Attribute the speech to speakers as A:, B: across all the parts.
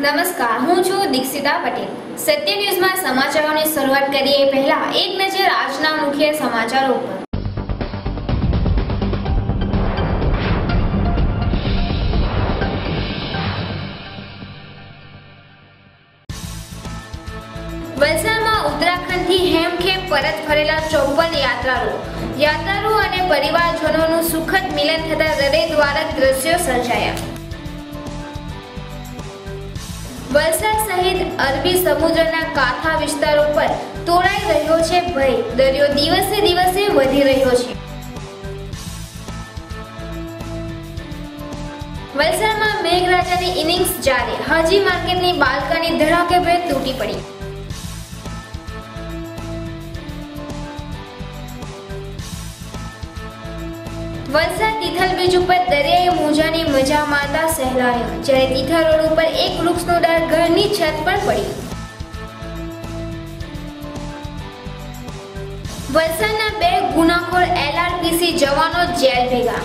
A: નમસ્કાર, હું છું દીક્ષિતા પટેલ. સત્ય ન્યૂઝમાં સમાચારોની શરૂઆત કરીએ પહેલા એક નજર આજના મુખ્ય સમાચારો પર. વલસાડમાં ઉત્તરાખંડથી હેમખેમ પરત ફરેલા 54 યાત્રાળુઓ અને પરિવારજનોનું સુખદ મિલન થતા હૃદયદ્વારક દ્રશ્યો સર્જાયા. વલસાડ સહિત અરબી સમુદ્રના કાંઠા વિસ્તારો પર તોડાઈ રહ્યો છે ભય. દરિયો દિવસે દિવસે વધી રહ્યો છે. વલસાડમાં મેઘરાજાની ઇનિંગ્સ જારી. હાજી માર્કેટની બાલ્કની ધડાકેભેર તૂટી પડી. વલસાડ તિથલ બીચ ઉપર દરિયાઈ મોજાની મજા માણતા સહેલાણીઓ. જ્યારે તિથલ રોડ ઉપર એક વૃક્ષનો ડાળ ઘરની છત પર પડી. વલસાડના 2 ગુનાખોર LRPC જવાનો જેલ ભેગા.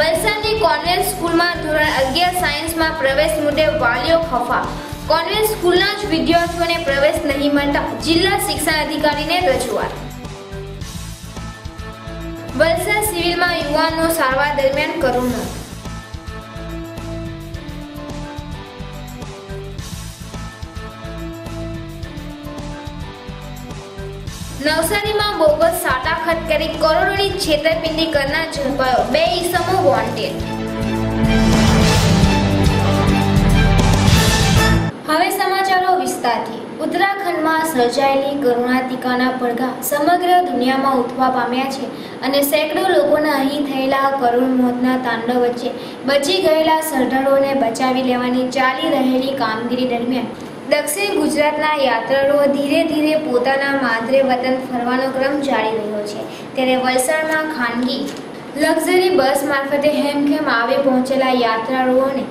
A: વલસાડની કોન્વેન્ટ સ્કૂલમાં ધોરણ 11 સાયન્સમાં પ્રવેશ મુદ્દે વાલીઓ ખફા. કોન્વેન્ટ સ્કૂલના જ વિદ્યાર્થીઓને પ્રવેશ નહીં મળતા જિલ્લા શિક્ષણ અધિકારીને રજૂઆત. વલસાડ સિવિલમાં યુવાનનો સારવાર દરમિયાન કરુણ મોત. નવસારીમાં બોગસ સાટાખત કરી કરોડોની છેતરપિંડી કરનાર ઝડપાયો. 2 ઈસમો વોન્ટેડ. હવે સમાચારો વિસ્તારથી. ઉત્તરાખંડમાં સર્જાયેલી કરુણાતિકાના પડઘા સમગ્ર દુનિયામાં ઉઠવા પામ્યા છે અને સેંકડો લોકોના અહીં થયેલા કરુણ મોતના તાંડવ વચ્ચે બચી ગયેલા શ્રદ્ધાળુઓને બચાવી લેવાની ચાલી રહેલી કામગીરી દરમિયાન દક્ષિણ ગુજરાતના યાત્રાળુઓ ધીરે ધીરે પોતાના માદરે વતન ફરવાનો ક્રમ જારી રહ્યો છે. ત્યારે વલસાડમાં ખાનગી લક્ઝરી બસ મારફતે હેમખેમ આવી પહોંચેલા યાત્રાળુઓને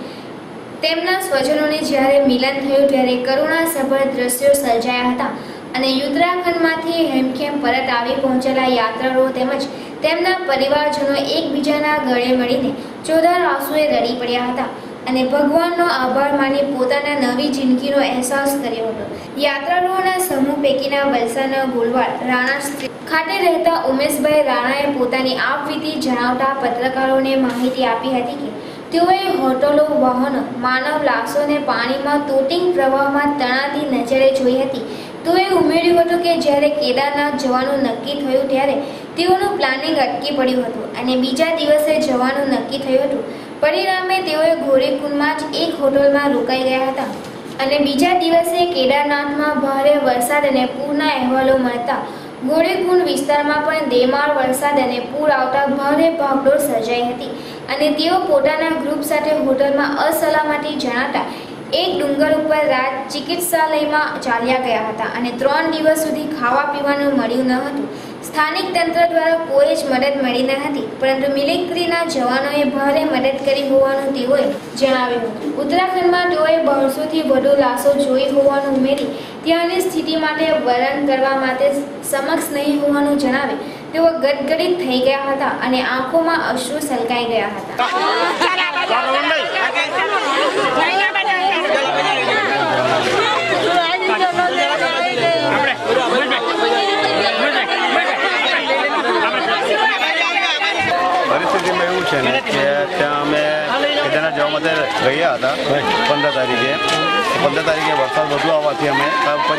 A: તેમના સ્વજનોને જ્યારે મિલન થયું ત્યારે કરુણાસભર દ્રશ્યો સર્જાયા હતા અને ઉત્તરાખંડમાંથી હેમખેમ પરત આવી પહોંચેલા યાત્રાળુઓ તેમજ તેમના પરિવારજનો એકબીજાના ગળે મળીને ચોધાર આંસુએ રડી પડ્યા હતા અને ભગવાનનો આભાર માની પોતાના નવી જિંદગીનો અહેસાસ કર્યો હતો. યાત્રાળુઓના સમૂહ પૈકીના વલસાડના ગોલવાડ રાણા ખાતે રહેતા ઉમેશભાઈ રાણાએ પોતાની આપવીતી જણાવતા પત્રકારોને માહિતી આપી હતી કે તેઓએ હોટલો, વાહનો, માનવ લાશોને પાણીમાં તોટિંગ પ્રવાહમાં તણાતી નજરે જોઈ હતી. તેઓએ ઉમેર્યું હતું કે જ્યારે કેદારનાથ જવાનું નક્કી થયું ત્યારે તેઓનું પ્લાનિંગ અટકી પડ્યું હતું અને બીજા દિવસે જવાનું નક્કી થયું હતું. પરિણામે તેઓએ ગોરેકુંડમાં જ એક હોટલમાં રોકાઈ ગયા હતા અને બીજા દિવસે કેદારનાથમાં ભારે વરસાદ અને પૂરના અહેવાલો મળતા ગોરેકુંડ વિસ્તારમાં પણ દેમાળ વરસાદ અને પૂર આવતા ભારે ભાગદોડ સર્જાઈ હતી અને તેઓ પોતાના ગ્રુપ સાથે હોટલમાં અસલામતી જણાતા એક ડુંગર ઉપર રાત ચિકિત્સાલયમાં ચાલ્યા ગયા હતા અને 3 દિવસ સુધી ખાવા પીવાનું મળ્યું ન હતું. સ્થાનિક તંત્ર દ્વારા કોઈ જ મદદ મળી ન હતી, પરંતુ મિલિટરીના જવાનોએ ભારે મદદ કરી હોવાનું તેઓએ જણાવ્યું હતું. ઉત્તરાખંડમાં તેઓએ 200થી વધુ લાશો જોઈ હોવાનું ઉમેરી ત્યાંની સ્થિતિ માટે વર્ણન કરવા માટે સમક્ષ નહીં હોવાનું જણાવી તેઓ ગદગદિત થઈ ગયા હતા અને આંખોમાં અશ્રુ છલકાઈ ગયા હતા.
B: પરિસ્થિતિમાં એવું છે ને કે ત્યાં અમે કેદારનાથ જવા માટે ગયા હતા 15 તારીખે. 15 તારીખે વરસાદ વધુ આવવાથી અમે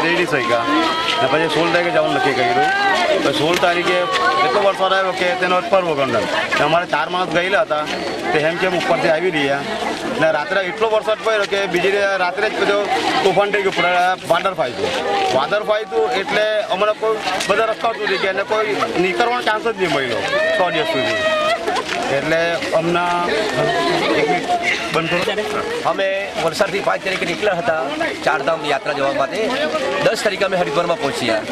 B: રેડી થઈ ગયા અને પછી 16 તારીખે જવાનું નક્કી કર્યું. તો 16 તારીખે એટલો વરસાદ આવ્યો કે તેનો પરવગંડન. અમારે 4 માણસ ગયેલા હતા તે કેમ ઉપરથી આવી રહ્યા ને રાત્રે એટલો વરસાદ પડ્યો કે બીજી રાત્રે જ બધો તોફાન થઈ ગયું. વાદળ ફાયતું એટલે અમને કોઈ બધા રસ્તા તૂટી ગયા અને કોઈ નીકળવાનો ચાન્સ જ નહીં મળ્યો 6 દિવસ સુધી. એટલે અમને
C: અમે વલસાડથી 5 તારીખે નીકળ્યા હતા ચારધામ યાત્રા જવા માટે. 10 તારીખે અમે હરિદ્વારમાં પહોંચ્યા.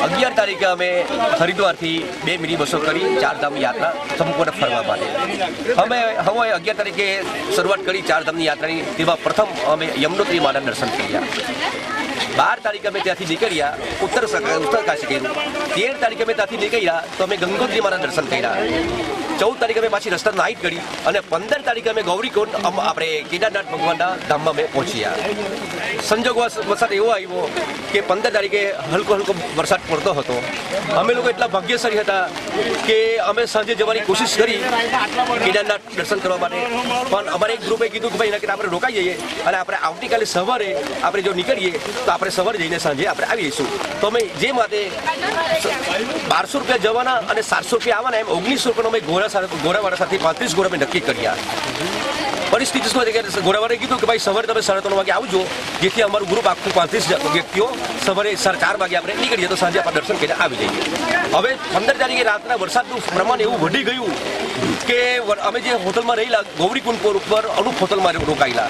C: 11 તારીખે અમે હરિદ્વારથી 2 મિની બસો કરી ચારધામ યાત્રા સંપૂર્ણ ફરવા માટે. અમે હવે 11 તારીખે શરૂઆત કરી ચારધામની યાત્રાની. તેમાં પ્રથમ અમે યમનોત્રી માના દર્શન કર્યા. 12 તારીખે અમે ત્યાંથી નીકળ્યા ઉત્તરકાશી કર્યું. 13 તારીખે અમે ત્યાંથી નીકળ્યા તો અમે ગંગોત્રી માના દર્શન કર્યા. 14 તારીખે અમે પાછી રસ્તા નાઇટ કરી અને 15 તારીખે અમે ગૌરીકુંડ આપણે કેદારનાથ ભગવાનના ધામમાં અમે પહોંચ્યા. સંજોગ વરસાદ એવો આવ્યો કે 15 તારીખે હલકો વરસાદ પડતો હતો. અમે લોકો એટલા ભાગ્યશાળી હતા કે અમે સાંજે જવાની કોશિશ કરી કેદારનાથ દર્શન કરવા માટે. પણ અમારે એક ગ્રુપે કીધું કે ભાઈ એના કરતાં આપણે રોકાઈ જઈએ અને આપણે આવતીકાલે સવારે આપણે જો નીકળીએ તો આપણે સવારે જઈને સાંજે આપણે આવી જઈશું. તો અમે જે માટે 1200 રૂપિયા જવાના અને 700 રૂપિયા આવવાના એમ 1900 રૂપિયાનો અમે ઘોડાવાળા સાથે 35 ઘોડા અમે નક્કી કર્યા. પરિસ્થિતિ શું હતી કે ઘોડાવાળાએ કીધું કે ભાઈ સવારે તમે 3:30 વાગે આવજો, જેથી અમારું ગ્રુપ આખું 35 વ્યક્તિઓ સવારે 4 વાગે આપણે નીકળીએ તો સાંજે આપણે દર્શન કરીને આવી જઈએ. હવે 15 તારીખે રાતના વરસાદનું પ્રમાણ એવું વધી ગયું કે અમે જે હોટલમાં રહેલા ગૌરીકુંડ ઉપર અનુપ હોટલમાં રોકાયેલા.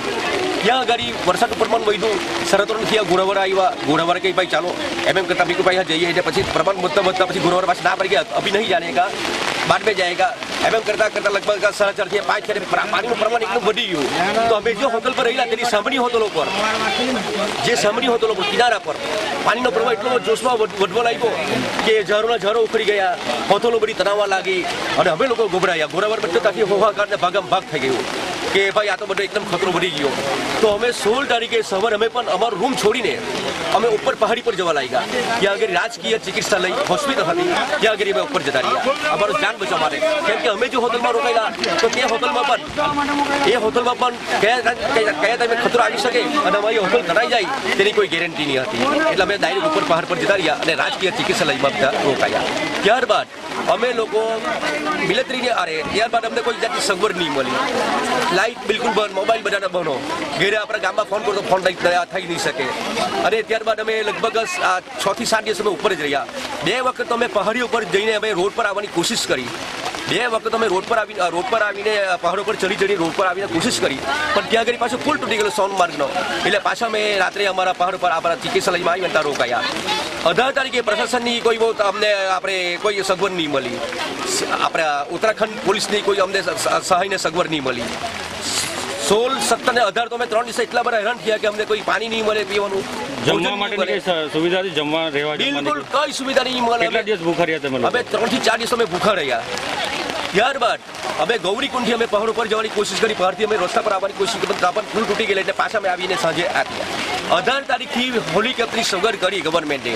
C: ત્યાં આગળ વરસાદનું પ્રમાણ વધ્યું. શરતોને ત્યાં ઘોડાવાળા આવ્યા. ઘોડાવાળા કહી ભાઈ ચાલો એમ કરતા બીજું ભાઈ જઈએ. એટલે પછી પ્રમાણ વધતા પછી ઘોડાવાળા પાસે ના પડી ગયા. અભી નહીં જાનેગા बाद में जाएगा एम करता लगभग 4:30 થી 5 પાણીનું પ્રમાણ એકદમ વધી ગયું. તો અમે જો હોટલ પર રહેલા તેની સામેની હોટલો પર કિનારા પર પાણીનો પ્રવાહ એટલો જોશમાં વધવા લાગ્યો કે ઝારો ઉખડી ગયા. હોટલો બધી તણાવવા લાગી અને અમે લોકો ગભરાયા. ઘોડાવાર બધું ત્યાંથી હોહાકાર ને ભાગામ ભાગ થઈ ગયું કે ભાઈ આ તો બધો એકદમ ખતરો વધી ગયો. તો અમે 16 તારીખે સવારે અમે પણ અમારો રૂમ છોડીને અમે ઉપર પહાડી પર જવા લાગ્યા. ત્યાં આગળ રાજકીય ચિકિત્સાલય હોસ્પિટલ હતી, ત્યાં આગળ અમે ઉપર જતા રહ્યા અમારું જાન બચાવવા માટે. કેમ કે અમે જો હોટલમાં રોકાયેલા તો તે હોટલમાં પણ કયા ટાઈમે ખતરો આવી શકે અને અમારી હોટલ તણાઈ જાય તેની કોઈ ગેરંટી નહીં હતી. એટલે અમે ડાયરેક્ટ ઉપર પહાડ પર જતા રહ્યા અને રાજકીય ચિકિત્સાલયમાં બધા રોકાયા. ત્યારબાદ અમે લોકો મિલિટરીને ત્યારબાદ અમને કોઈ જાતની સગવડ નહીં મળી. લાઇટ બિલકુલ બંધ, મોબાઈલ બધાના બંધો. ઘેરે આપણા ગામમાં ફોન કરતો ફોન થઈ નહીં શકે. અને ત્યારબાદ અમે લગભગ 6 થી 7 દિવસ અમે ઉપર જ રહ્યા. 2 વખત અમે પહાડી ઉપર જઈને અમે રોડ પર આવવાની કોશિશ કરી. 2 વખત અમે રોડ પર આવીને પહાડો પર ચડી રોડ પર આવીને કોશિશ કરી. પણ ત્યાં આગળ પાછો ફૂલ તૂટી ગયેલો સોન માર્ગનો. એટલે પાછા અમે રાત્રે અમારા પહાડ પર આપણા ચિકિત્સાલયમાં આવીને ત્યાં રોકાયા. 18 તારીખે પ્રશાસનની કોઈ અમને આપણે કોઈ સગવડ નહીં મળી. આપણા ઉત્તરાખંડ પોલીસની કોઈ અમને સહાયને સગવડ નહીં મળી. 16, 17 અને 18 તો અમે 3 દિવસ એટલા બધા હેરાન થયા કે અમને કોઈ પાણી નહીં મળે પીવાનું.
D: જમવા માટે સુવિધા જમવા રહેવા
C: બિલકુલ કઈ સુવિધા નહીં મળે.
D: કેટલા દિવસ ભૂખા રહ્યા તમે?
C: અમે 3 થી 4 દિવસ અમે ભૂખા રહ્યા. ત્યારબાદ અમે ગૌરીકુંડથી અમે પહાડ ઉપર જવાની કોશિશ કરી. પહાડથી અમે રસ્તા પર આવવાની કોશિશ કરી, પણ ફૂલ તૂટી ગયેલા. એટલે પાછા અમે આવીને સાંજે આવ્યા. 18 તારીખથી હેલિકોપ્ટરની સગવડ કરી ગવર્મેન્ટે.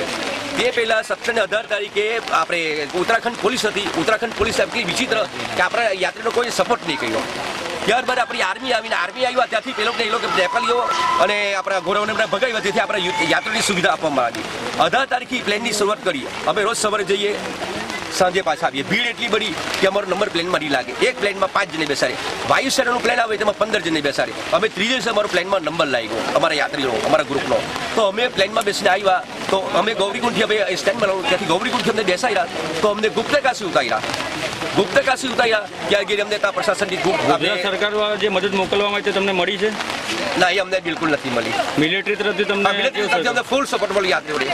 C: તે પહેલા 17 અને 18 તારીખે આપણે ઉત્તરાખંડ પોલીસ હતી. ઉત્તરાખંડ પોલીસ એટલી વિચિત્ર કે આપણા યાત્રીનો કોઈ સપોર્ટ નહીં કર્યો. ત્યારબાદ આપણી આર્મી આવ્યા. ત્યાંથી એ લોકો નેપાળીઓ અને આપણા ઘોડાઓને ભગાવ્યા, જેથી આપણે યાત્રાની સુવિધા આપવામાં આવી. 18 તારીખથી પ્લેનની શરૂઆત કરી. અમે રોજ સવારે જઈએ, સાંજે પાછા આવીએ. ભીડ એટલી બધી કે અમારો નંબર પ્લેનમાં નહીં લાગે. એક પ્લેનમાં 5 જણે બેસાડે. વાયુસેનાનું પ્લેન આવે તેમાં 15 જણે બેસાડે. અમે 3 દિવસે અમારો પ્લેનમાં નંબર લાગ્યો અમારા યાત્રીનો, અમારા ગ્રુપનો. તો અમે પ્લેનમાં બેસીને આવ્યા. તો અમે ગૌરીકુંડથી અમે સ્ટેન્ડમાં ત્યાંથી ગૌરીકુંડથી અમને બેસાડ્યા. તો અમને ગુપ્તકાશી ઉતાર્યા. ત્યાં ગઈ અમને ત્યાં પ્રશાસનની
D: સરકાર જે મદદ મોકલવામાં આવી તમને મળી છે?
C: ના, એ અમને બિલકુલ નથી મળી.
D: મિલિટરી તરફથી તમને
C: ફૂલ સપોર્ટ મળી યાત્રીઓને.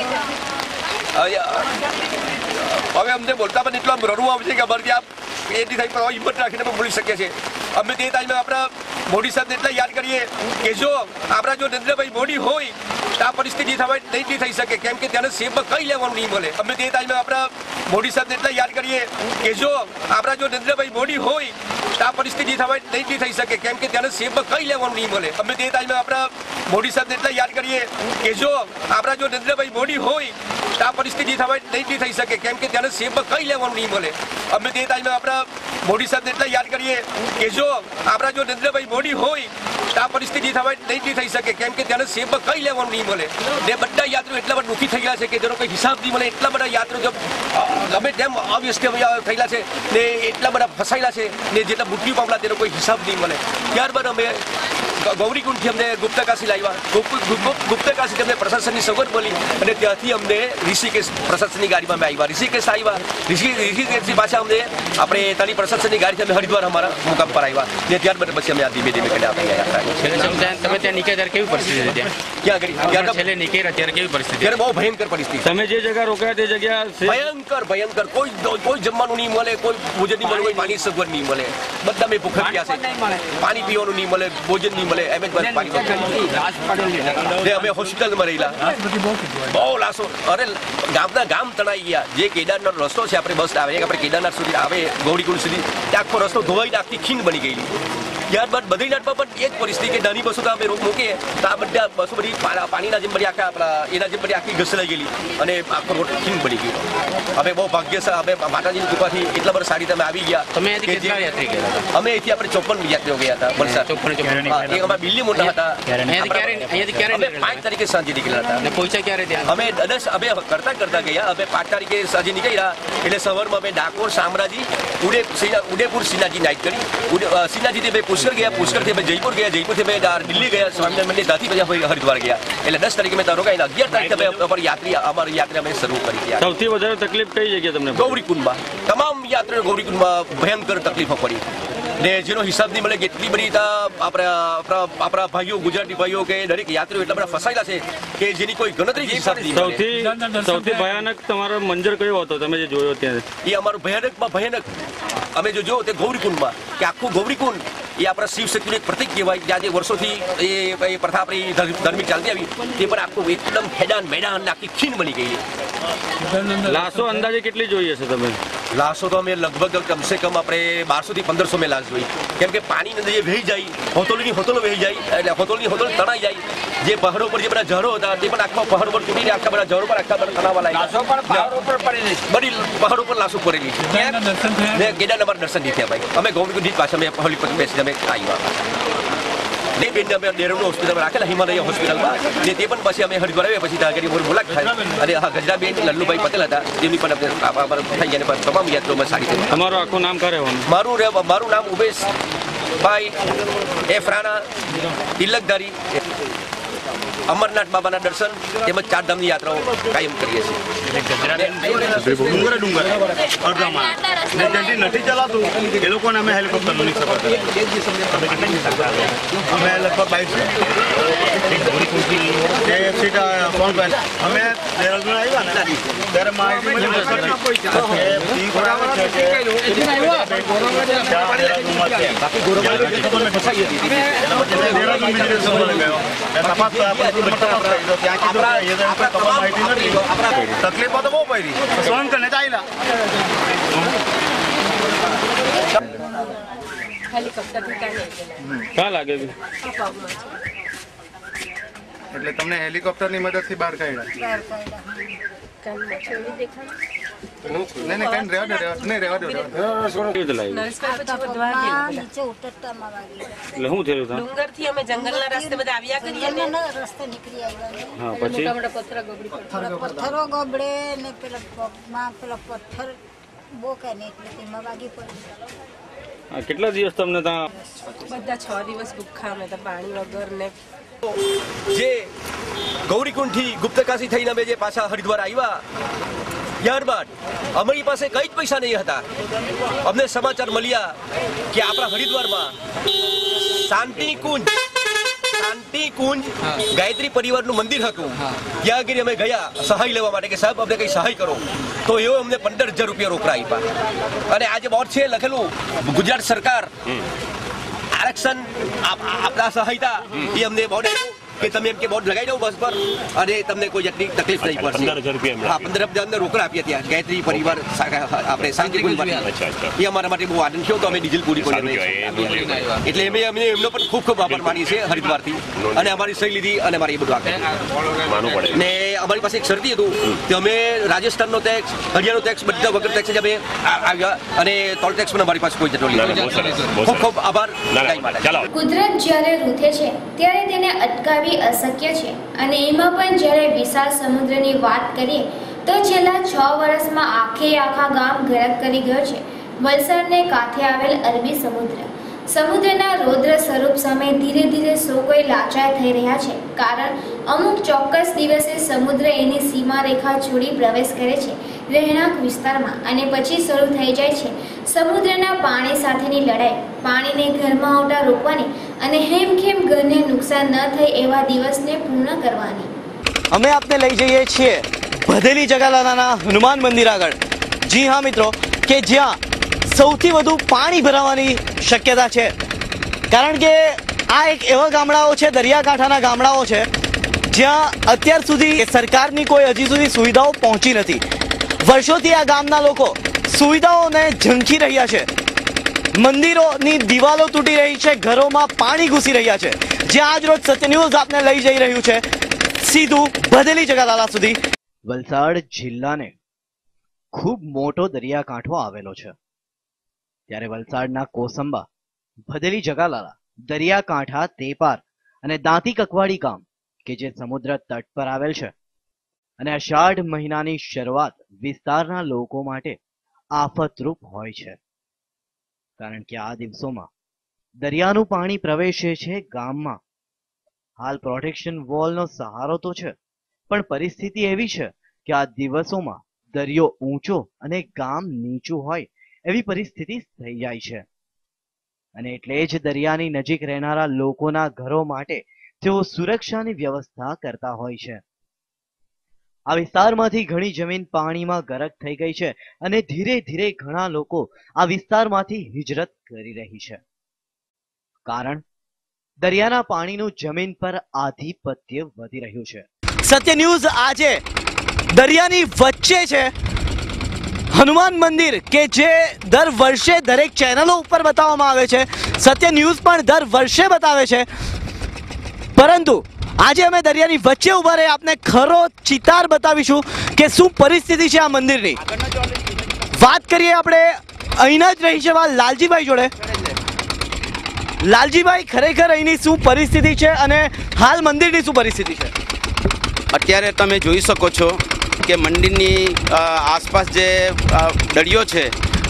C: હવે અમને બોલતા પણ એટલું રડવું આવે છે કે અમારે ત્યાં એની થાય હિંમત રાખીને પણ બોલી શકીએ છીએ. અમે તે ટાઈમે આપણા મોદી સાહેબને એટલા યાદ કરીએ કે જો આપણા જો નરેન્દ્રભાઈ મોદી હોય તો આ પરિસ્થિતિ નહીં થઈ શકે. કેમ કે ત્યાંને સેફમાં કંઈ લેવાનું નહીં મળે. અમે તે ટાઈમે આપણા મોદી સાહેબને એટલા યાદ કરીએ કે જો આપણા જો નરેન્દ્રભાઈ મોદી હોય તો આ પરિસ્થિતિ નહીં થઈ શકે. કેમ કે ત્યાંને સેફમાં કંઈ લેવાનું નહીં મળે. અમે તે ટાઈમે આપણા મોદી સાહેબને એટલા યાદ કરીએ કે જો આપણા જો નરેન્દ્રભાઈ મોદી હોય તો આ પરિસ્થિતિ નહીં થઈ શકે, કેમ કે ત્યાંને સેફમાં કંઈ લેવાનું નહીં મળે. અમે તે ટાઈમે આપણા મોદી સાહેબને એટલા યાદ કરીએ કે જો આપણા જો નરેન્દ્રભાઈ મોદી હોય તો આ પરિસ્થિતિ નહીં થઈ શકે, કેમ કે ત્યાંને સેફમાં કંઈ લેવાનું નહીં મળે. ને બધા યાત્રીઓ એટલા બધા દુઃખી થઈ ગયા છે કે તેનો કોઈ હિસાબ નહીં મળે. એટલા બધા યાત્રીઓ ગમે તેમ અવ્યસ્ત થયેલા છે ને એટલા બધા ફસાયેલા છે ને જેટલા મૃત્યુ પામેલા તેનો કોઈ હિસાબ નહીં મળે. ત્યારબાદ અમે ગૌરીકુંડથી અમને ગુપ્તકાશી લાવ્યા. ગુપ્તકાશીથી અમને પ્રશાસનની સગવડ મળી અને ત્યાંથી અમને ઋષિકેશ પ્રશાસનની ગાડીમાં અમે આવ્યા. ઋષિકેશથી પાછા અમને આપણે ત્યાંની પ્રશાસનની ગાડીથી અમે હરિદ્વાર અમારા મુકામ પર આવ્યા ને ત્યારબાદ પછી અમે આ ધીમે ધીમે કરી આપણી યાત્રા.
E: તમે ત્યાં નીકળ્યા ત્યારે કેવી પરિસ્થિતિ હતી?
C: ક્યાં
E: છેલ્લે નીકળ્યા ત્યારે કેવી પરિસ્થિતિ?
C: ત્યારે બહુ ભયંકર પરિસ્થિતિ.
D: તમે જે જગ્યા રોકાયા તે જગ્યા
C: ભયંકર કોઈ જમવાનું નહીં મળે, કોઈ ભોજન નહીં મળે, કોઈ પાણી સગવડ નહીં મળે. બધા મેં ભૂખ ગયા છે. પાણી પીવાનું નહીં મળે, ભોજન નહીં મળે. અમે હોસ્પિટલમાં રહેલા બહુ લાશો. અરે ગામ તણાઈ ગયા. જે કેદારનાથ રસ્તો છે આપણે બસ આવે આપણે કેદારનાથ સુધી આવે ગૌરીકુંડ સુધી ત્યાં આખો રસ્તો ધોવાઈને આખી ખીણ બની ગયેલી. ત્યારબાદ બદ્રીનાથમાં પણ એ જ પરિસ્થિતિ કે નાની બસો તો અમે મૂકીએ તો આ બધા બસો બધી પાણીના જેમ બધી એના જેમ બધી આખી ઘસલાઈ ગયેલી અને આખો રોડ ખીણ બની ગયો. અમે બહુ ભાગ્યશાળી, અમે માતાજીની કૃપાથી એટલા બધા સારી તમે આવી ગયા.
E: તમે કેટલા યાત્રી ગયા હતા?
C: અમે અહીંથી આપણે 54 યાત્રીઓ ગયા હતા વલસાડ. એ અમારા બિલ્લી મોટા હતા.
E: અહીંયાથી ક્યારે
C: 5 તારીખે સાંજે નીકળ્યા હતા.
E: અને પહોંચ્યા ક્યારે ત્યાં?
C: અમે કરતા ગયા. અમે 5 તારીખે સાંજે નીકળ્યા એટલે સવારમાં અમે ડાકોર, શામરાજી, ઉદયપુર, શ્રીનાથજી નાઇટ કરી. શ્રીનાથજીથી અમે પુષ્કર ગયા, પુષ્કરથી અમે જયપુર ગયા, જયપુરથી અમે દિલ્હી ગયા, સ્વામિનારાયણ મંદિર, ત્યાંથી પછી હરિદ્વાર ગયા. એટલે 10 તારીખે અમે ત્યાં રોકાઈને 11 તારીખે અમારી યાત્રા અમે શરૂ કરી ગયા.
D: સૌથી વધારે તકલીફ કઈ જગ્યાએ તમને?
C: ગૌરીકુંડમાં. તમામ યાત્રીઓ ગૌરીકુંડમાં ભયંકર તકલીફો પડી ને જેનો હિસાબ નહીં મળે. કેટલી બધી આપણા ભાઈઓ, ગુજરાતી ભાઈઓ કે દરેક યાત્રીઓ એટલા બધા ફસાયેલા છે કે જેની કોઈ ગણતરી હિસાબ નહીં.
D: સૌથી ભયાનક તમારો મંજર કયો હતો તમે જે જોયો ત્યાં?
C: એ અમારું ભયાનકમાં ભયાનક અમે જો તે ગૌરીકુંડમાં કે આખું ગૌરીકુંડ એ આપણા શિવ શક્તિનું એક પ્રતિક કહેવાય. જ્યાં જે વર્ષોથી એ પ્રથા આપણી ધાર્મિક ચાલતી આવી તે પણ આખું એકદમ મેદાન આખી ખીણ બની ગઈ.
D: લાશો અંદાજે કેટલી જોઈએ છે તમે?
C: લાશો તો અમે લગભગ કમસે કમ આપણે 1200 થી 1500 મેં લાશ જોઈ. કેમ કે પાણીની અંદર જે વહી જાય, હોતોલો વહી જાય એટલે હોતોલની તણાઈ જાય. જે પહાડો પર જે બધા ઝાડો હતા તે પણ આખા પહાડ પર તૂટીને આખા બધા ઝાડો પર આખા બધા તણાવવા લાગ્યા. બધી પહાડો પર લાશો પડેલી છે. કેદારનાથ દર્શન નહીં થયા ભાઈ. અમે ગૌરીકુંડ પાછા અમે હોલી પર બેસીને અમે આવ્યા. ને બેનને અમે ડેરોનો હોસ્પિટલમાં રાખેલા, હિમાલય હોસ્પિટલમાં. ને તે પણ પછી અમે હરિદ્વાર આવ્યા પછી ત્યાં આગળ મુલાકાત થાય અને ગજરાબેન લલ્લુભાઈ પટેલ હતા તેમની પણ આપણે થઈ ગયા. તમામ યાત્રાઓમાં સારી થઈ.
D: તમારું આખું નામ કરે?
C: મારું નામ ઉમેશભાઈ એફ રાણા, તિલકધારી. અમરનાથ બાબાના દર્શન તેમજ ચારધામની યાત્રાઓ કાયમ કરીએ છીએ.
B: નથી ચલાતું એ લોકોને અમે હેલિકોપ્ટરની સફર અમે લગભગ 22 અમે દેહરાદૂન આવ્યા ને ત્યારે તકલીફો તો બહુ પડી સહન કરીને ચાલ્યા.
D: ક્યાં લાગે?
B: એટલે તમને હેલિકોપ્ટરની મદદથી બહાર કાઢ્યા?
F: ડુંગરથી અમે જંગલના રસ્તે બધા આવ્યા કરીએ ને
G: રસ્તે નીકળી આવ્યા.
D: હા, પછી
G: પથ્થરો ગબડે ને પેલા પગમાં પેલા પથ્થર બોકે ને એટલે તેમાં વાગી પડી.
D: કેટલા દિવસ તમને ત્યાં?
F: બધા 6 દિવસ ભૂખા અમે તો પાણી વગર ને.
C: જે ગૌરીકુંડથી ગુપ્તકાશી થઈને અમે જે પાછા હરિદ્વાર આવ્યા ત્યારબાદ અમારી પાસે કંઈ જ પૈસા નહીં હતા. અમને સમાચાર મળ્યા કે આપણા હરિદ્વારમાં શાંતિકુંજ ગાયત્રી પરિવારનું મંદિર હતું. ત્યાં આગળ અમે ગયા સહાય લેવા માટે કે સાહેબ અમને કંઈ સહાય કરો. તો એવો અમને 15,000 રૂપિયા રોકડા આપ્યા. અને આજે બોર્ડ છે લખેલું ગુજરાત સરકાર આરક્ષણ આપણા સહાયતા એ અમને બોર્ડ કે તમે એમ કે બોર્ડ લગાવી દો બસ પર અને તમને કોઈ જાતની તકલીફ નહીં પડશે.
H: 15,000
C: હા, 15,000 રોકડ આપી હતી ગાયત્રી પરિવાર આપણે શાંતિ એ અમારા માટે બહુ આનંદ થયો તો અમે ડીઝલ પૂરી કરી એટલે અમે એમનો પણ ખૂબ ખૂબ આભાર માનીએ છીએ હરિદ્વારથી અને અમારી સહી લીધી અને અમારી એ બધું આપે ને અમારી પાસે એક શરતી હતું કે અમે રાજસ્થાનનો ટેક્સ, હરિયાણાનો ટેક્સ બધા વગર ટેક્સ જ અમે આવ્યા અને ટોલ ટેક્સ પણ અમારી પાસે કોઈ જતો નહીં. ખૂબ ખૂબ આભાર.
A: કુદરત જ્યારે રૂઠે છે ત્યારે તેને અટકાવવી અશક્ય છે અને એમાં પણ જ્યારે વિશાળ સમુદ્રની વાત કરીએ તો છેલ્લા 6 વર્ષમાં આખા ગામ ગરક કરી ગયો છે વલસાડને કાંઠે આવેલ અરબી સમુદ્ર. સમુદ્રના રૌદ્ર સ્વરૂપ સામે ધીરે ધીરે સૌ કોઈ લાચાર થઈ રહ્યા છે, કારણ અમુક ચોક્કસ દિવસે સમુદ્ર એની સીમા રેખા છોડી પ્રવેશ કરે છે રહેણાંક વિસ્તારમાં અને પછી શરૂ થઈ જાય છે સમુદ્રના પાણી સાથેની લડાઈ. પાણીને ઘરમાં આવતા રોકવાની અને હેમખેમ ઘરને નુકસાન ન થાય એવા દિવસને પૂર્ણ કરવાની.
I: અમે આપને લઈ જઈએ છીએ ભદેલી જગાલાના હનુમાન મંદિર આગળ. જી હા મિત્રો, કે જ્યાં સૌથી વધુ પાણી ભરાવાની શક્યતા છે, કારણ કે આ એક એવા ગામડાઓ છે, દરિયાકાંઠાના ગામડાઓ છે જ્યાં અત્યાર સુધી સરકારની કોઈ હજી સુધી સુવિધાઓ પહોંચી નથી. વર્ષોથી આ ગામના લોકો સુવિધાઓને ઝંખી રહ્યા છે. મંદિરોની દિવાલો તૂટી રહી છે, ઘરોમાં પાણી ઘૂસી રહ્યા છે. જ્યાં આજ રોજ સત્ય ન્યૂઝ આપને લઈ જઈ રહ્યું છે સીધું ભદેલી જગાલાલા સુધી. વલસાડ જિલ્લાને ખૂબ મોટો દરિયાકાંઠો આવેલો છે, ત્યારે વલસાડના કોસંબા, ભદેલી જગાલાલા, દરિયાકાંઠા, તેપાર અને દાંતી કકવાડી ગામ કે જે સમુદ્ર તટ પર આવેલ છે અને અષાઢ મહિનાની શરૂઆત વિસ્તારના લોકો માટે આફતરૂપ હોય છે, કારણ કે આ દિવસોમાં દરિયાનું પાણી પ્રવેશે છે ગામમાં. હાલ પ્રોટેક્શન વોલનો સહારો તો છે, પણ પરિસ્થિતિ એવી છે કે આ દિવસોમાં દરિયો ઊંચો અને ગામ નીચું હોય એવી પરિસ્થિતિ થઈ જાય છે અને એટલે જ દરિયાની નજીક રહેનારા લોકોના ઘરો માટે તેઓ સુરક્ષાની વ્યવસ્થા કરતા હોય છે. આ વિસ્તારમાંથી ઘણી જમીન પાણીમાં ગરક થઈ ગઈ છે અને ધીરે ધીરે ઘણા લોકો આ વિસ્તારમાંથી હિજરત કરી રહી છે, કારણ દરિયાના પાણીનું જમીન પર આધિપત્ય વધી રહ્યું છે. સત્ય ન્યૂઝ આજે દરિયાની વચ્ચે છે. હનુમાન મંદિર કે જે દર વર્ષે દરેક ચેનલો ઉપર બતાવવામાં આવે છે, સત્ય ન્યૂઝ પણ દર વર્ષે બતાવે છે, પરંતુ આજે અમે દરિયાની વચ્ચે ઉભા રહી આપને ખરો ચિતાર બતાવીશું કે શું પરિસ્થિતિ છે આ મંદિરની. વાત કરીએ આપણે અહીંના જ રહી છે લાલજીભાઈ જોડે. લાલજીભાઈ, ખરેખર અહીંની શું પરિસ્થિતિ છે અને હાલ મંદિરની શું પરિસ્થિતિ છે?
J: અત્યારે તમે જોઈ શકો છો કે મંદિરની આસપાસ જે દરિયો છે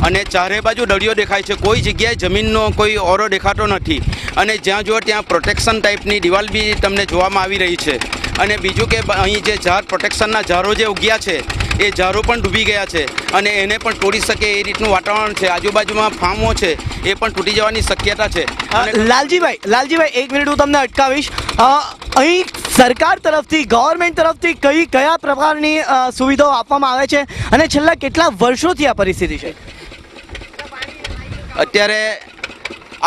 J: અને ચારે બાજુ દરિયો દેખાય છે, કોઈ જગ્યાએ જમીનનો કોઈ ઓરો દેખાતો નથી અને જ્યાં જુઓ ત્યાં પ્રોટેક્શન ટાઈપની દિવાલ બી તમને જોવામાં આવી રહી છે. અને બીજું કે અહીં જે ઝાડ પ્રોટેક્શનના ઝાડો જે ઉગ્યા છે એ ઝાડો પણ ડૂબી ગયા છે અને એને પણ તોડી શકે એ રીતનું વાતાવરણ છે. આજુબાજુમાં ફાર્મો છે એ પણ તૂટી જવાની શક્યતા છે.
I: લાલજીભાઈ, એક મિનિટ હું તમને અટકાવીશ. અહીં સરકાર તરફથી, ગવર્મેન્ટ તરફથી કયા પ્રકારની સુવિધાઓ આપવામાં આવે છે અને છેલ્લા કેટલા વર્ષોથી આ પરિસ્થિતિ છે?
J: અત્યારે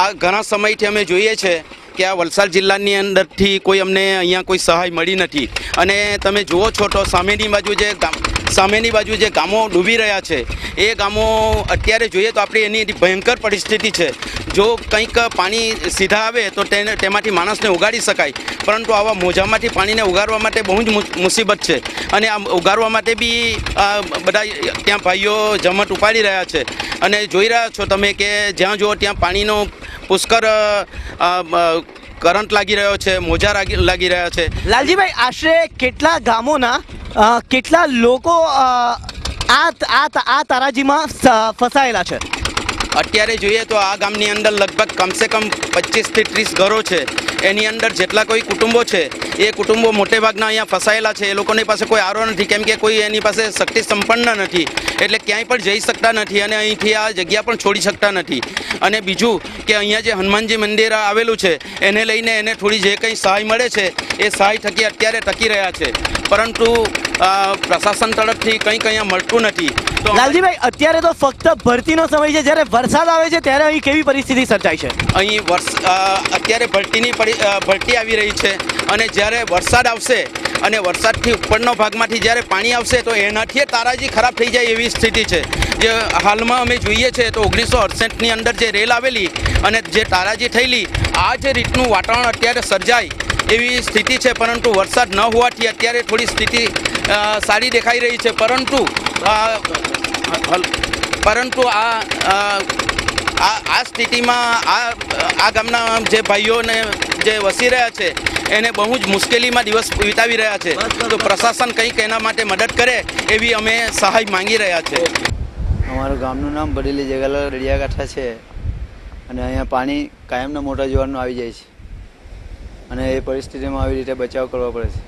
J: આ ઘણા સમયથી અમે જોઈએ છે કે આ વલસાડ જિલ્લાની અંદરથી કોઈ અમને અહીંયા કોઈ સહાય મળી નથી અને તમે જુઓ છો તો સામેની બાજુ જે ગામો ડૂબી રહ્યા છે એ ગામો અત્યારે જોઈએ તો આપણે એની ભયંકર પરિસ્થિતિ છે. જો કંઈક પાણી સીધા આવે તો તેમાંથી માણસને ઉગાડી શકાય, પરંતુ આવા મોજામાંથી પાણીને ઉગાડવા માટે બહુ જ મુસીબત છે અને આ ઉગાડવા માટે બી બધા ત્યાં ભાઈઓ જમટ ઉપાડી રહ્યા છે અને જોઈ રહ્યા છો તમે કે જ્યાં જુઓ ત્યાં પાણીનો પુષ્કળ કરંટ લાગી રહ્યો છે, મોજા લાગી રહ્યા છે.
I: લાલજીભાઈ, આશરે કેટલા ગામોના કેટલા લોકો આ તારાજીમાં ફસાયેલા છે?
J: અત્યારે જોઈએ તો આ ગામની અંદર લગભગ કમસે કમ 25 થી 30 ઘરો છે. એની અંદર જેટલા કોઈ કુટુંબો છે એ કુટુંબો મોટે ભાગના અહીંયા ફસાયેલા છે. એ લોકોની પાસે કોઈ આરો નથી, કેમ કે કોઈ એની પાસે શક્તિ સંપન્ન નથી, એટલે ક્યાંય પણ જઈ શકતા નથી અને અહીંથી આ જગ્યા પણ છોડી શકતા નથી. અને બીજું કે અહીંયા જે હનુમાનજી મંદિર આવેલું છે એને લઈને એને થોડી જે કંઈ સહાય મળે છે એ સહાય થકી અત્યારે ટકી રહ્યા છે, પરંતુ પ્રશાસન તરફથી કંઈક અહીંયા મળતું નથી. તો
I: લાલજીભાઈ, અત્યારે તો ફક્ત ભરતીનો સમય છે, જ્યારે વરસાદ આવે છે ત્યારે અહીં કેવી પરિસ્થિતિ સર્જાય છે?
J: અહીં અત્યારે ભરતી આવી રહી છે અને જ્યારે વરસાદ આવશે અને વરસાદથી ઉપરનો ભાગમાંથી જ્યારે પાણી આવશે તો એનાથી તારાજી ખરાબ થઈ જાય એવી સ્થિતિ છે. જે હાલમાં અમે જોઈએ છે તો 1968ની અંદર જે રેલ આવેલી અને જે તારાજી થયેલી, આ જ રીતનું વાતાવરણ અત્યારે સર્જાય એવી સ્થિતિ છે. પરંતુ વરસાદ ન હોવાથી અત્યારે થોડી સ્થિતિ સારી દેખાઈ રહી છે. પરંતુ આ સ્થિતિમાં આ ગામના જે ભાઈઓને જે વસી રહ્યા છે એને બહુ જ મુશ્કેલીમાં દિવસ વિતાવી રહ્યા છે. તો પ્રશાસન કંઈક એના માટે મદદ કરે એવી અમે સહાય માંગી રહ્યા છે.
H: અમારું ગામનું નામ બડેલી જગાલા દરિયાકાંઠા છે અને અહીંયા પાણી કાયમના મોટા જુવારનું આવી જાય છે અને એ પરિસ્થિતિમાં આવી રીતે બચાવ કરવો પડે છે.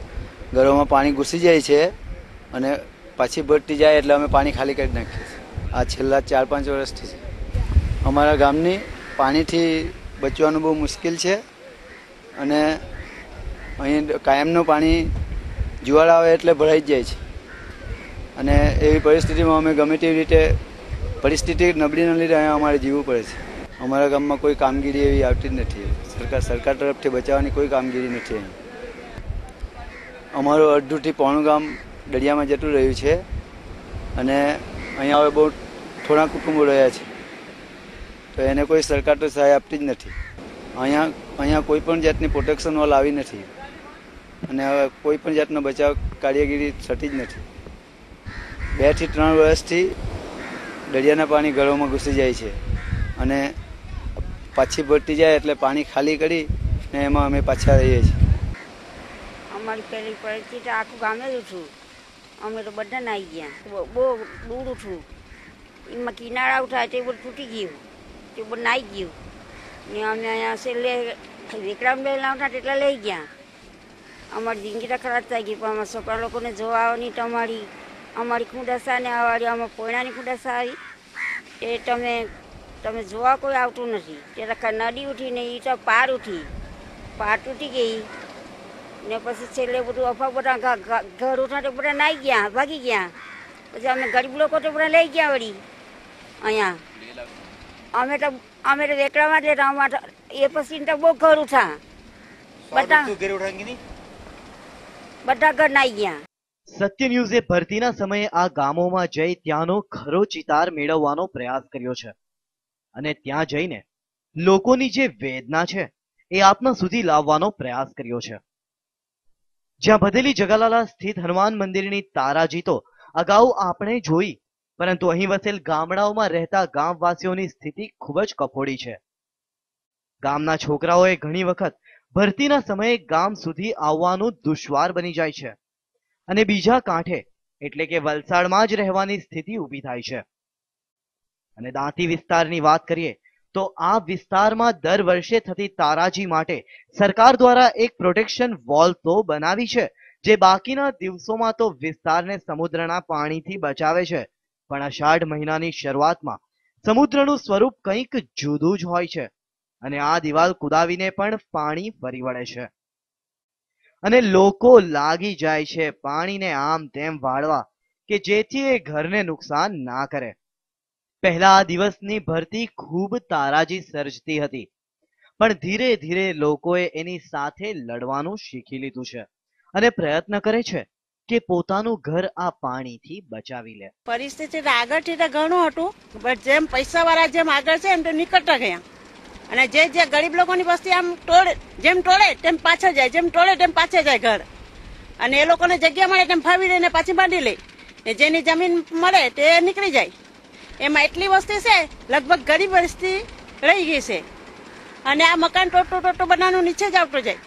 H: ઘરોમાં પાણી ઘૂસી જાય છે અને પાછી ભરતી જાય એટલે અમે પાણી ખાલી કરી નાખીએ છીએ. આ છેલ્લા 4-5 વર્ષથી છે. અમારા ગામની પાણીથી બચવાનું બહુ મુશ્કેલ છે અને અહીં કાયમનું પાણી જુવાળ આવે એટલે ભરાઈ જ જાય છે અને એવી પરિસ્થિતિમાં અમે ગમે તેવી રીતે પરિસ્થિતિ નબળીના લીધે અહીંયા અમારે જીવવું પડે છે. અમારા ગામમાં કોઈ કામગીરી એવી આવતી જ નથી. સરકાર તરફથી બચાવવાની કોઈ કામગીરી નથી. અહીં અમારું અડધુંથી પોણું ગામ દરિયામાં જતું રહ્યું છે અને અહીંયા હવે બહુ થોડા કુટુંબો રહ્યા છે તો એને કોઈ સરકાર તો સહાય આપતી જ નથી. અહીંયા કોઈ પણ જાતની પ્રોટેક્શન વોલ આવી નથી અને હવે કોઈ પણ જાતનો બચાવ કાર્યગીરી થતી જ નથી. 2 થી 3 વર્ષથી દરિયાના પાણી ઘરોમાં ઘૂસી જાય છે અને પાછી ભરતી જાય એટલે પાણી ખાલી કરી ને એમાં અમે પાછા રહીએ છીએ.
G: અમારી પહેલી પરિસ્થિતિ આખું ગામે જ છું. અમે તો બધા નાહી ગયા, બહુ દૂર છું. એમાં કિનારા ઉઠાય તે બધું તૂટી ગયું, તે બધું નાહી ગયું ને અમે અહીંયા છેલ્લે વિક્રમ બે લાવતા તેટલા લઈ ગયા. અમારી જિંદગી તો ખરાબ થઈ ગઈ. પણ અમારા છોકરા લોકોને જોવા આવવાની અમારી ખુદસા ને આવવાની અમારા પોયણાની ખુદસા આવી એ તમે જોવા કોઈ આવતું નથી. તે નદી ઉઠી ને એ તો પાર તૂટી ગઈ ને પછી છેલ્લે બધું અફા બધા ઘર ઉઠા તો બધા નાહી ગયા, ભાગી ગયા. પછી અમે ગરીબ લોકો તો બધા લઈ ગયા વળી અહીંયા. અમે તો વેકડામાં જ રહેતા. એ પછી તો બહુ ઘર ઉઠા, બધા ઘર નાહી ગયા.
I: સત્ય ન્યૂઝે ભરતીના સમયે આ ગામોમાં જઈ ત્યાંનો ખરો ચિતાર મેળવવાનો પ્રયાસ કર્યો છે અને ત્યાં જઈને લોકોની જે વેદના છે એ આપના સુધી લાવવાનો પ્રયાસ કર્યો છે. જ્યાં ભદેલી જગાલાલા સ્થિત હનુમાન મંદિરની તારાજી તો અગાઉ આપણે જોઈ, પરંતુ અહીં વસેલ ગામડાઓમાં રહેતા ગામવાસીઓની સ્થિતિ ખૂબ જ કફોડી છે. ગામના છોકરાઓએ ઘણી વખત ભરતીના સમયે ગામ સુધી આવવાનું દુશ્વાર બની જાય છે અને બીજા કાંઠે એટલે કે વલસાડમાં જ રહેવાની સ્થિતિ ઊભી થાય છે. અને દાંતી વિસ્તારની વાત કરીએ તો આ વિસ્તારમાં દર વર્ષે થતી તારાજી માટે સરકાર દ્વારા એક પ્રોટેક્શન વોલ તો બનાવી છે, જે બાકીના દિવસોમાં તો વિસ્તારને સમુદ્રના પાણીથી બચાવે છે. પણ અષાઢ મહિનાની શરૂઆતમાં સમુદ્રનું સ્વરૂપ કંઈક જુદું જ હોય છે અને આ દિવાલ કુદાવીને પણ પાણી ફરી વળે છે અને લોકો લાગી જાય છે પાણીને આમ તેમ વાળવા કે જેથી એ ઘરને નુકસાન ના કરે. પહેલા આ દિવસની ભરતી ખૂબ તારાજી સર્જતી હતી, પણ ધીરે ધીરે લોકોએ એની સાથે લડવાનું શીખી લીધું છે અને પ્રયત્ન કરે છે કે પોતાનું ઘર આ પાણીથી બચાવી લે.
F: પરિસ્થિતિ આગળથી તો ઘણું હતું, પણ જેમ પૈસાવાળા જેમ આગળ છે એમ તો નીકળતા ગયા અને જે ગરીબ લોકોની વસ્તી આમ જેમ ટોળે તેમ પાછળ જાય, જેમ ટોળે તેમ પાછળ જાય ઘર. અને એ લોકોને જગ્યા મળે તેમ ફાવી લઈને પાછી બાંધી લે ને જેની જમીન મળે તે નીકળી જાય. એમાં એટલી વસ્તી છે લગભગ ગરીબ વસ્તી રહી ગઈ છે અને આ મકાન ટોટો બનાવવાનું નીચે જ આવતો જાય.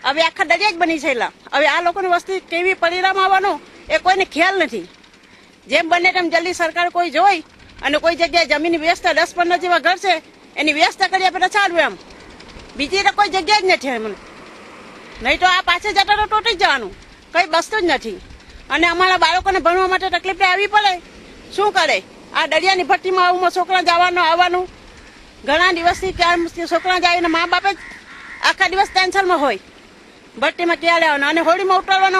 F: હવે આખા દરિયા જ બની છેલ્લા. હવે આ લોકોની વસ્તી કેવી પરિણામ આવવાનું એ કોઈને ખ્યાલ નથી. જેમ બને તેમ જલ્દી સરકાર કોઈ જોઈ અને કોઈ જગ્યાએ જમીનની વ્યવસ્થા 10-15 જેવા ઘર છે એની વ્યવસ્થા કરી આપે તો સારું. એમ બીજી તો કોઈ જગ્યા જ નથી એમ, નહીં તો આ પાછળ જતા તો તૂટી જ જવાનું, કઈ બસતું જ નથી. અને અમારા બાળકોને ભણવા માટે તકલીફ આવી પડે, શું કરે? આ દરિયાની ભટ્ટીમાં આવું છોકરા જવાનું આવવાનું ઘણા દિવસથી ક્યાં છોકરા જાય ને મા બાપ જ આખા દિવસ ટેન્શનમાં હોય ભટ્ટીમાં ક્યાં લેવાનું અને હોળીમાં ઉતારવાનો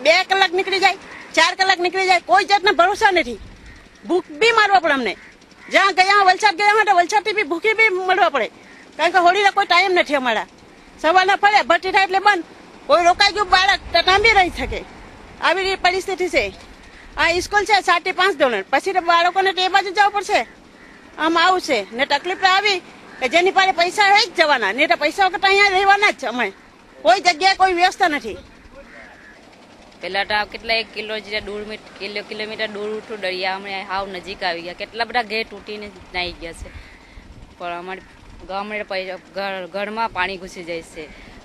F: 2 કલાક નીકળી જાય 4 કલાક નીકળી જાય, કોઈ જાતના ભરોસા નથી. ભૂખ બી મારવા પડે અમને. જ્યાં ગયા વલસાડ ગયા હોય તો વલસાડથી બી ભૂખી બી મળવા પડે, કારણ કે હોળીનો કોઈ ટાઈમ નથી અમારા. સવારના ફરે ભઠ્ઠી થાય એટલે બંધ, કોઈ રોકાઈ ગયું બાળક તો ત્યાં બી રહી શકે, આવી પરિસ્થિતિ છે. આ સ્કૂલ છે 7 થી 5 ધોરણ, પછી તો બાળકોને તે બાજુ જવું પડશે. આમ આવું છે ને તકલીફ આવી કે જેની પાસે પૈસા હોય જ જવાના, નહીં તો પૈસા વખત અહીંયા રહેવાના જ. અમે કોઈ જગ્યાએ કોઈ વ્યવસ્થા નથી.
K: પેલા તો કેટલા 1 કિલોમીટર દૂર ઉઠું દરિયા, અમે હાવ નજીક આવી ગયા. કેટલા બધા ઘેર તૂટીને નાઈ ગયા છે, પણ અમારે ગામડે ઘરમાં પાણી ઘૂસી જાય છે.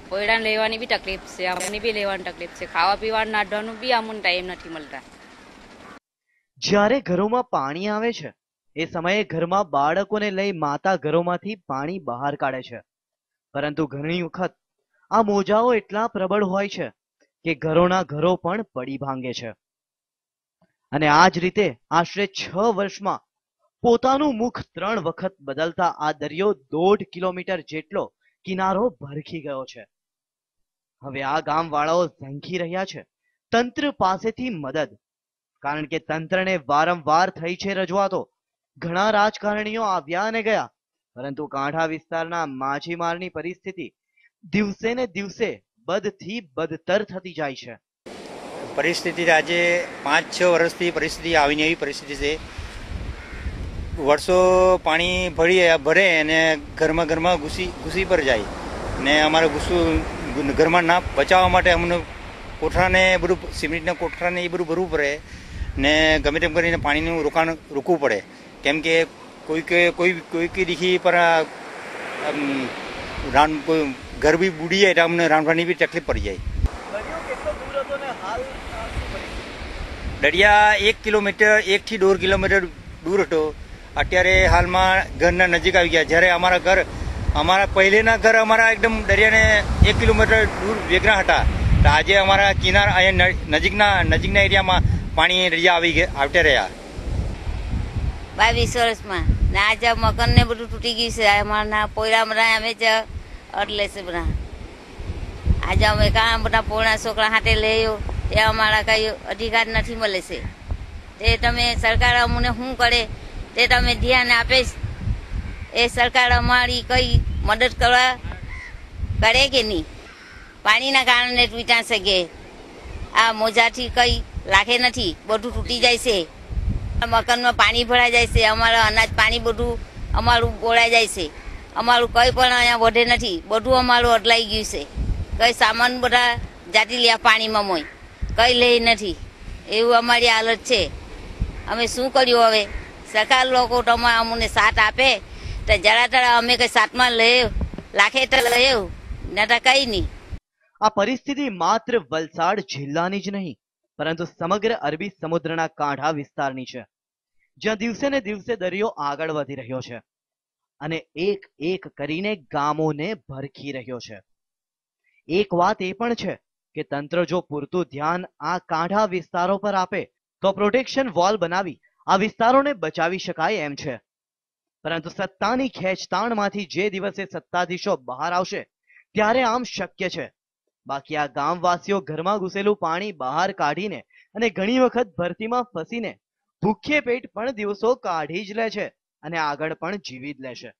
K: પોયડાને લેવાની બી તકલીફ છે, અમને બી લેવાની તકલીફ છે. ખાવા પીવાનું નાઢવાનું બી અમને ટાઈમ નથી મળતા.
I: જ્યારે ઘરોમાં પાણી આવે છે એ સમયે ઘરમાં બાળકોને લઈ માતા ઘરોમાંથી પાણી બહાર કાઢે છે, પરંતુ ઘણી વખત આ મોજાઓ એટલા પ્રબળ હોય છે કે ઘરોના ઘરો પણ પડી ભાંગે છે. અને આ જ રીતે આશરે 6 વર્ષમાં પોતાનું મુખ 3 વખત બદલતા આ દરિયો 1.5 કિલોમીટર જેટલો કિનારો ભરખી ગયો છે. હવે આ ગામવાળાઓ ઝંખી રહ્યા છે તંત્ર પાસેથી મદદ, કારણ કે તંત્રને વારંવાર થઈ છે રજૂઆતો. ઘણા રાજકારણીઓ આવ્યા અને ગયા, પરંતુ કાંઠા વિસ્તારના માછીમારની પરિસ્થિતિ દિવસે ને દિવસે બદથી બદતર થતી જાય છે.
L: પરિસ્થિતિ આજે 5-6 વર્ષથી પરિસ્થિતિ આવીને એવી પરિસ્થિતિ છે. વર્ષો પાણી ભરે અને ઘરમાં ઘૂસી પર જાય ને અમારે ઘરમાં ના બચાવવા માટે અમને કોઠરાને બધું સિમેન્ટના કોઠરાને એ બધું ભરવું પડે ને ગમે તેમ કરીને પાણીનું રોકવું પડે, કેમ કે કોઈ દીખી પર ઘર બી બુડી જાય તો અમને રાંધવાની બી તકલીફ પડી જાય. દરિયા 1 કિલોમીટર 1 થી 1.5 કિલોમીટર દૂર હતો. અત્યારે હાલમાં ઘરના નજીક આવી ગયા. જ્યારે અમારા પહેલેના ઘર અમારા એકદમ દરિયાને 1 કિલોમીટર દૂર વેગરા હતા, તો આજે અમારા કિનારા અહીંયા નજીકના એરિયામાં પાણી દરિયા આવતા રહ્યા.
K: 22 વર્ષમાં ને આજે મકાન ને બધું તૂટી ગયું છે. અમારા પોયરામાં અમે જ અડલે છે બધા. આજે અમે કાં બધા પોણા છોકરા હાથે લઈ તે અમારા કઈ અધિકાર નથી મળે છે. તે તમે સરકાર અમને શું કરે તે તમે ધ્યાન આપે. એ સરકાર અમારી કઈ મદદ કરવા કરે કે નહીં? પાણીના કારણે તૂટા શકે. આ મોજાથી કઈ લાગે નથી, બધું તૂટી જાય છે. મકાનમાં પાણી ભરાઈ જાય છે, અમારા અનાજ પાણી બધું અમારું બોળાઈ જાય છે. અમારું કંઈ પણ અહીંયા વધે નથી, બધું અમારું અડલાઈ ગયું છે. કઈ સામાન બધા જાતી લ્યા પાણીમાં મોય, કઈ લઈ નથી. એવું અમારી હાલત છે. અમે શું કર્યું હવે? સરકાર લોકો તમે અમને સાથ આપે તો જરા તરા અમે કઈ સાથમાં લઈ લાખે તો લઈ ન તો કઈ નહીં.
I: આ પરિસ્થિતિ માત્ર વલસાડ જિલ્લાની જ નહીં, પરંતુ સમગ્ર અરબી સમુદ્રના કાંઠા વિસ્તારની છે, જ્યાં દિવસે ને દિવસે દરિયો આગળ વધી રહ્યો છે અને એક કરીને ગામોને ભરખી રહ્યો છે. એક વાત એ પણ છે કે તંત્ર જો પૂરતું ધ્યાન આ કાંઠા વિસ્તારો પર આપે તો પ્રોટેક્શન વોલ બનાવી આ વિસ્તારોને બચાવી શકાય એમ છે. પરંતુ સત્તાની ખેંચતાણમાંથી જે દિવસે સત્તાધીશો બહાર આવશે ત્યારે આમ શક્ય છે. બાકી આ ગામવાસીઓ ઘરમાં ઘૂસેલું પાણી બહાર કાઢીને અને ઘણી વખત ભરતીમાં ફસીને ભૂખ્યે પેટ પણ દિવસો કાઢી જ લે છે અને આગળ પણ જીવી જ લેશે.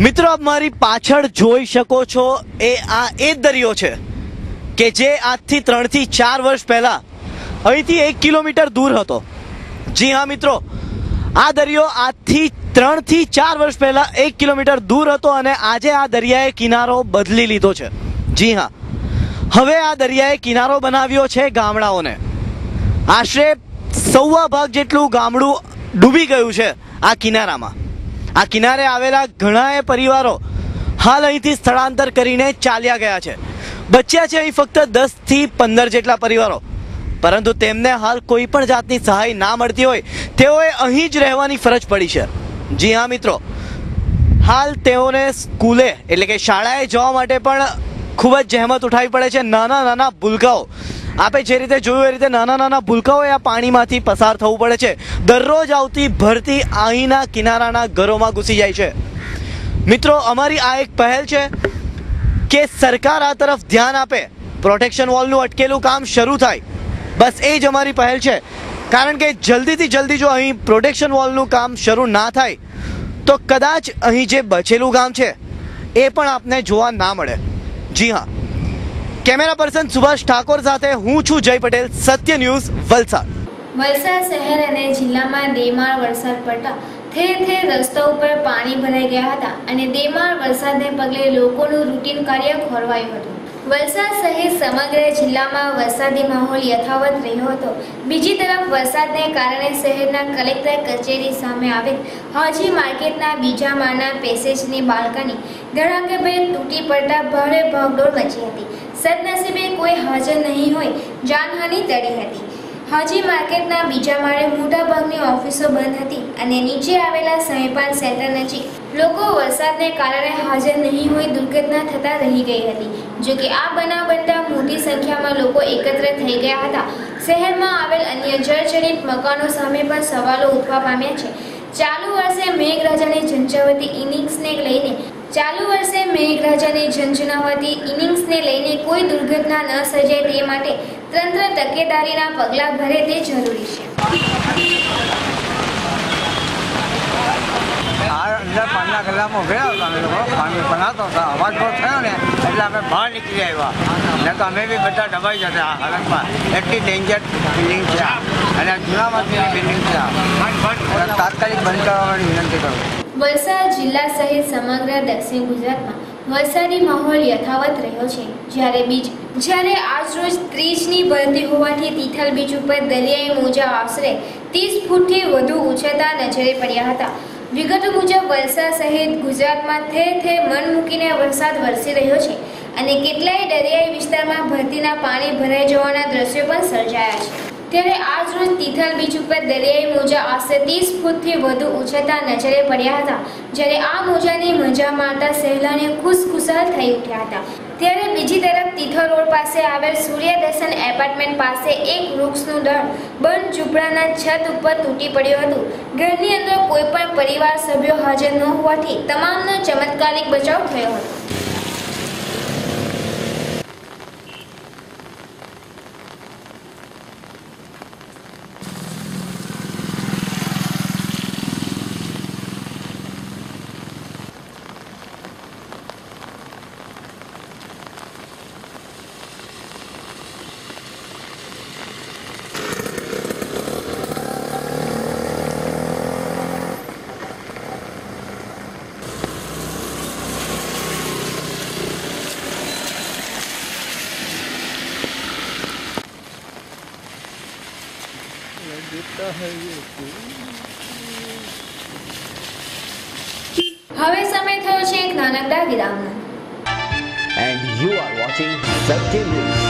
I: મિત્રો, આપ મારી પાછળ જોઈ શકો છો એ જ દરિયો છે કે જે આજથી 3 થી 4 વર્ષ પહેલા અહીંથી 1 કિલોમીટર દૂર હતો. જી હા મિત્રો, આ દરિયો આજથી 3 થી 4 વર્ષ પહેલા 1 કિલોમીટર દૂર હતો અને આજે આ દરિયાએ કિનારો બદલી લીધો છે. જી હા, હવે આ દરિયાએ કિનારો બનાવ્યો છે ગામડાઓને. આશરે 1.25 ભાગ જેટલું ગામડું ડૂબી ગયું છે આ કિનારામાં. આ કિનારે આવેલા ઘણા પરિવારો હાલ અહીંથી સ્થળાંતર કરીને ચાલ્યા ગયા છે. બચ્યા છે અહીં ફક્ત 10 થી 15 જેટલા પરિવારો, પરંતુ તેમને હાલ કોઈ પણ જાતની સહાય ના મળતી હોય તેઓએ અહીં જ રહેવાની ફરજ પડી છે. જી હા મિત્રો, હાલ તેઓને સ્કૂલે એટલે કે શાળાએ જવા માટે પણ ખૂબ જ જહેમત ઉઠાવવી પડે છે. નાના ભૂલકાઓ, આપે જે રીતે જોયું એ રીતે નાના ભૂલકાઓએ આ પાણીમાંથી પસાર થવું પડે છે. દરરોજ આવતી ભરતી અહીંના કિનારાના ઘરોમાં ઘૂસી જાય છે. મિત્રો, અમારી આ એક પહેલ છે કે સરકાર આ તરફ ધ્યાન આપે, પ્રોટેક્શન વોલનું અટકેલું કામ શરૂ થાય બસ એ જ અમારી પહેલ છે, કારણ કે જલ્દીથી જલ્દી જો અહીં પ્રોટેક્શન વોલનું કામ શરૂ ના થાય તો કદાચ અહીં જે બચેલું ગામ છે એ પણ આપને જોવા ના મળે. જી હા, કેમેરા પર્સન સુભાષ ઠાકોર સાથે હું છું જય પટેલ, સત્ય ન્યૂઝ, વલસાડ.
A: વલસાડ શહેર અને જિલ્લામાં દેમાર વરસાદ પડતા ઠેર ઠેર રસ્તા ઉપર પાણી ભરાઈ ગયા હતા અને દેમાર વરસાદને પગલે લોકોનું રૂટીન કાર્ય ખોરવાયું હતું. વલસાડ સહિત સમગ્ર જિલ્લામાં વરસાદી માહોલ યથાવત રહ્યો હતો. બીજી તરફ વરસાદને કારણે શહેરના કલેક્ટર કચેરી સામે આવેલ હાજી માર્કેટના બીજા માળના પેસેજની બાલ્કની ધડાકેભેર તૂટી પડતા ભારે ભાગદોડ મચી હતી. સદનસીબે કોઈ હાજર નહીં હોય જાનહાનિ ટળી હતી. હાજી માર્કેટના બીજા માળે મોટાભાગની ઓફિસો બંધ હતી અને નીચે આવેલા સહેપાન સેન્ટર નજીક લોકો વરસાદને કારણે હાજર નહીં હોય દુર્ઘટના થતા રહી ગઈ હતી. જો કે આ બનાવ બનતા મોટી સંખ્યામાં લોકો એકત્ર થઈ ગયા હતા. શહેરમાં આવેલ અન્ય જર્જરિત મકાનો સામે પણ સવાલો ઉઠવા પામ્યા છે. ચાલુ વર્ષે મેઘરાજાની ઝંઝાવતી ઇનિંગ્સને લઈને કોઈ દુર્ઘટના ન સર્જાય તે માટે તંત્ર તકેદારીના પગલાં ભરે તે જરૂરી છે.
M: અંદર 5 કલાકમાં ગયા હતા અમે લોકો, પાણી બનાવતો હતા, અવાજ બહુ થયો ને એટલે અમે બહાર નીકળી આવ્યા. ને તો અમે બી બધા દબાઈ જતા હાલતમાં. એટલી ડેન્જર બિલ્ડિંગ છે અને જૂનામાંથી બિલ્ડિંગ છે, તાત્કાલિક બંધ કરવાની વિનંતી કરું.
A: વલસાડ જિલ્લા સહિત સમગ્ર દક્ષિણ ગુજરાતમાં વરસાદી માહોલ યથાવત રહ્યો છે. જ્યારે આજરોજ ત્રીજની ભરતી હોવાથી તિથલ બીચ ઉપર દરિયાઈ મોજા આશરે 30 ફૂટથી વધુ ઉછળતા નજરે પડ્યા હતા. વિગતો મુજબ વલસાડ સહિત ગુજરાતમાં ઠેર ઠેર મન મૂકીને વરસાદ વરસી રહ્યો છે અને કેટલાય દરિયાઈ વિસ્તારમાં ભરતીના પાણી ભરાઈ જવાના દ્રશ્યો પણ સર્જાયા છે. ત્યારે આજ રોજ તિથલ બીચ ઉપર દરિયાઈ મોજા આશરે 30 ફૂટથી વધુ ઉછળતા નજરે પડ્યા હતા. જ્યારે આ મોજાની મજા માણતા સહેલાણીઓ ખુશખુશાલ થઈ ઉઠ્યા હતા. ત્યારે બીજી તરફ તિથલ રોડ પાસે આવેલ સૂર્યદર્શન એપાર્ટમેન્ટ પાસે એક વૃક્ષનું ડાળ બંધ ઝૂંપડાના છત ઉપર તૂટી પડ્યું હતું. ઘરની અંદર કોઈ પણ પરિવાર સભ્યો હાજર ન હોવાથી તમામનો ચમત્કારિક બચાવ થયો હતો. હવે સમય થયો છે એક નાનકડા વિરામનો.
N: And you are watching Satya News.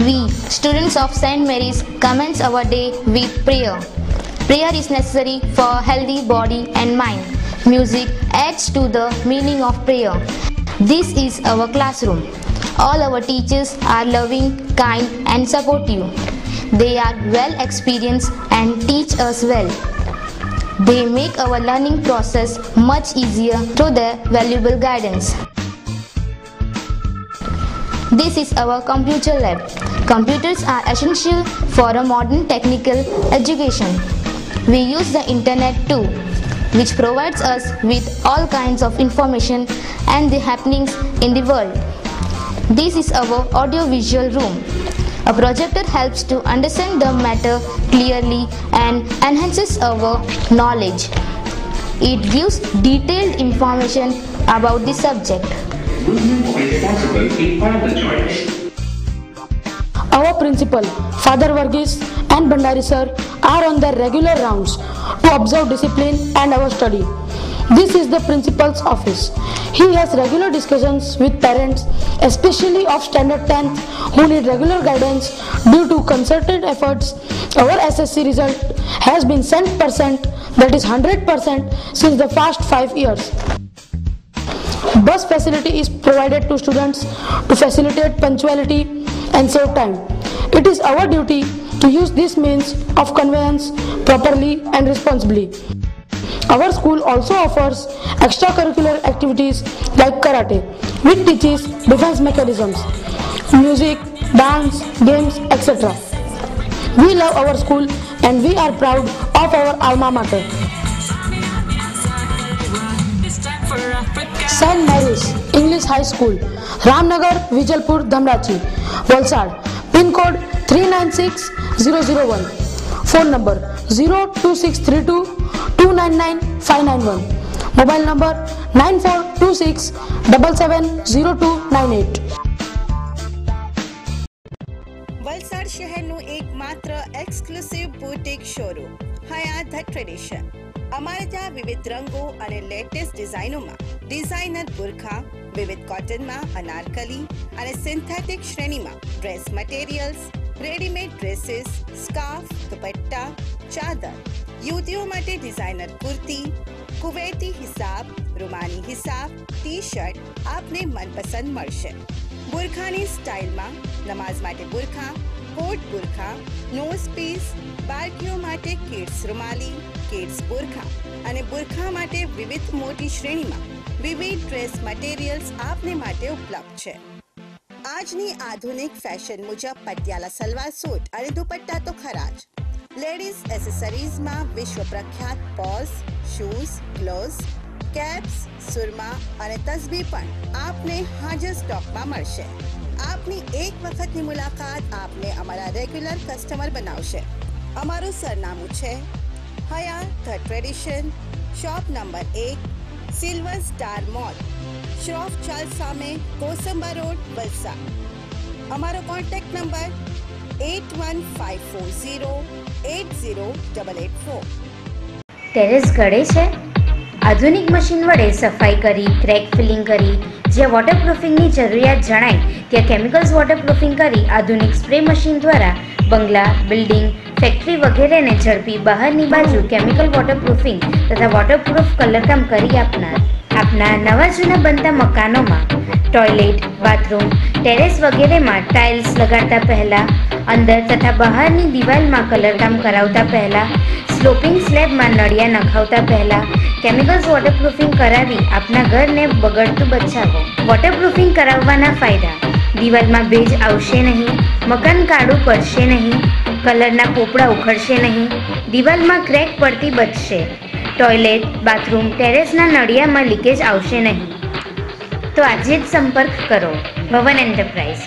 O: We, students of St. Mary's, commence our day with prayer. Prayer is necessary for healthy body and mind. Music adds to the meaning of prayer. This is our classroom. All our teachers are loving, kind and supportive. They are well experienced and teach us well. They make our learning process much easier through their valuable guidance. This is our computer lab. Computers are essential for a modern technical education. We use the internet too, which provides us with all kinds of information and the happenings in the world. This is our audio-visual room. A projector helps to understand the matter clearly and enhances our knowledge. It gives detailed information about the subject.
P: Our principal, Father Varghese and Bhandari sir are on their regular rounds to observe discipline and our study. This is the principal's office. He has regular discussions with parents, especially of standard 10th, who need regular guidance. Due to concerted efforts, our SSC result has been %, that is 100%, since the past 5 years. Bus facility is provided to students to facilitate punctuality and save time. It is our duty to use this means of conveyance properly and responsibly. Our school also offers extracurricular activities like karate, which teaches defense mechanisms, music, dance, games, etc. We love our school and we are proud of our alma mater. St. Mary's English High School, Ramnagar, Vijalpur, Dhamrachi, Valsad. Pin code 396001. Phone number 02632 299 591. Mobile number 9426 770298.
Q: Valsad શહેરનું એકમાત્ર exclusive boutique showroom Hyatt the tradition. અમારે ત્યાં વિવિધ રંગો અને latest ડિઝાઇનોમાં designer બુરખા, વિવિધ કોટનમાં અનારકલી અને synthetic શ્રેણીમાં dress materials, readymade dresses, scarf, dupatta, ચાદર, યુવતીઓ માટે ડિઝાઇનર કુર્તી, કુવૈતી હિસાબ, રૂમાની હિસાબ, ટી શર્ટ આપને મનપસંદ મળશે. બુરખાની સ્ટાઇલમાં નમાઝ માટે બુરખા, કોટ બુરખા, નોઝ પીસ, બાળકીઓ માટે કિડ્સ રૂમાલી, કિડ્સ બુરખા અને બુરખા માટે વિવિધ મોટી શ્રેણીમાં વિવિધ ડ્રેસ મટીરિયલ્સ આપને માટે ઉપલબ્ધ છે. આજની આધુનિક ફેશન મુજબ પટિયાલા સલવાર સૂટ અને દુપટ્ટા તો ખરા જ. લેડીઝ એસેસરીઝમાં વિશ્વ પ્રખ્યાત પર્સ, શૂઝ, ગ્લોવ્સ, કેપ્સ, સુરમા અને તસ્બી પણ આપને હાજર સ્ટોકમાં મળશે. આપની એક વખતની મુલાકાત આપને અમારા રેગ્યુલર કસ્ટમર બનાવશે. અમારું સરનામું છે Hayat the tradition, shop number 1, silver star mall, Shroff Chawl સામે, કોસંબા રોડ, વલસાડ. અમારો કોન્ટેક્ટ નંબર 8154080884.
R: ટેરેસ ગળે છે? આધુનિક મશીન વડે સફાઈ કરી, ક્રેક ફિલિંગ કરી, જ્યાં વોટરપ્રૂફિંગની જરૂરિયાત જણાય ત્યાં કેમિકલ્સ વોટરપ્રૂફિંગ કરી આધુનિક સ્પ્રે મશીન દ્વારા બંગલા, બિલ્ડિંગ, ફેક્ટરી વગેરેને ઝડપી બહારની બાજુ કેમિકલ વોટરપ્રૂફિંગ તથા વોટરપ્રૂફ કલરકામ કરી આપના નવા જૂના બનતા મકાનોમાં ટોયલેટ, બાથરૂમ, ટેરેસ વગેરેમાં ટાઇલ્સ લગાડતા પહેલાં, અંદર તથા બહારની દિવાલમાં કલરકામ કરાવતા પહેલાં, સ્લોપિંગ સ્લેબમાં નળિયા નખાવતા પહેલાં કેમિકલ્સ વોટરપ્રૂફિંગ કરાવી આપના ઘરને બગડતું બચાવો. વોટરપ્રૂફિંગ કરાવવાના ફાયદા: દિવાલમાં ભેજ આવશે નહીં, મકાન કાળું પડશે નહીં, કલરના પોપડા ઉખડશે નહીં, દિવાલમાં ક્રેક પડતી બચશે, ટોયલેટ, બાથરૂમ, ટેરેસના નળિયામાં લીકેજ આવશે નહીં. તો આજે જ સંપર્ક કરો ભવન એન્ટરપ્રાઇઝ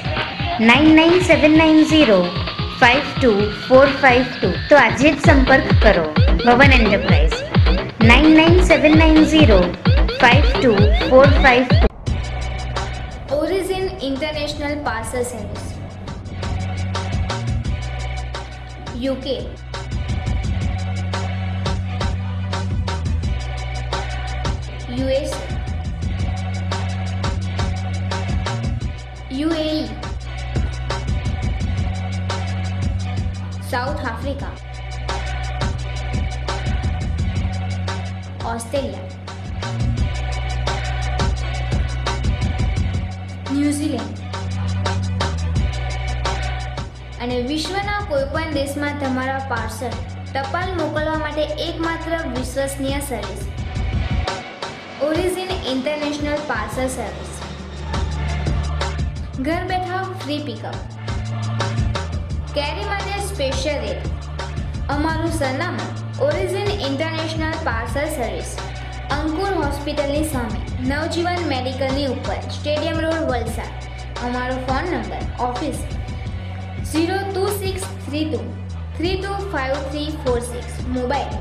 R: 9979052452. તો આજે જ સંપર્ક કરો ભવન enterprise 9979052452.
A: Origin International Parcel Service, UK, USA, UAE, South Africa, Australia, New Zealand અને વિશ્વના કોઈપણ દેશમાં તમારા પાર્સલ ટપાલ મોકલવા માટે એકમાત્ર વિશ્વસનીય service origin international parcel service. ઘર બેઠા ફ્રી પિકઅપ, કેરી માટે સ્પેશિયલ રેટ. અમારું સરનામું ઓરિજિન ઇન્ટરનેશનલ પાર્સલ સર્વિસ, અંકુર હોસ્પિટલની સામે, નવજીવન મેડિકલની ઉપર, સ્ટેડિયમ રોડ, વલસાડ. અમારો ફોન નંબર ઓફિસ 02632 325346, મોબાઈલ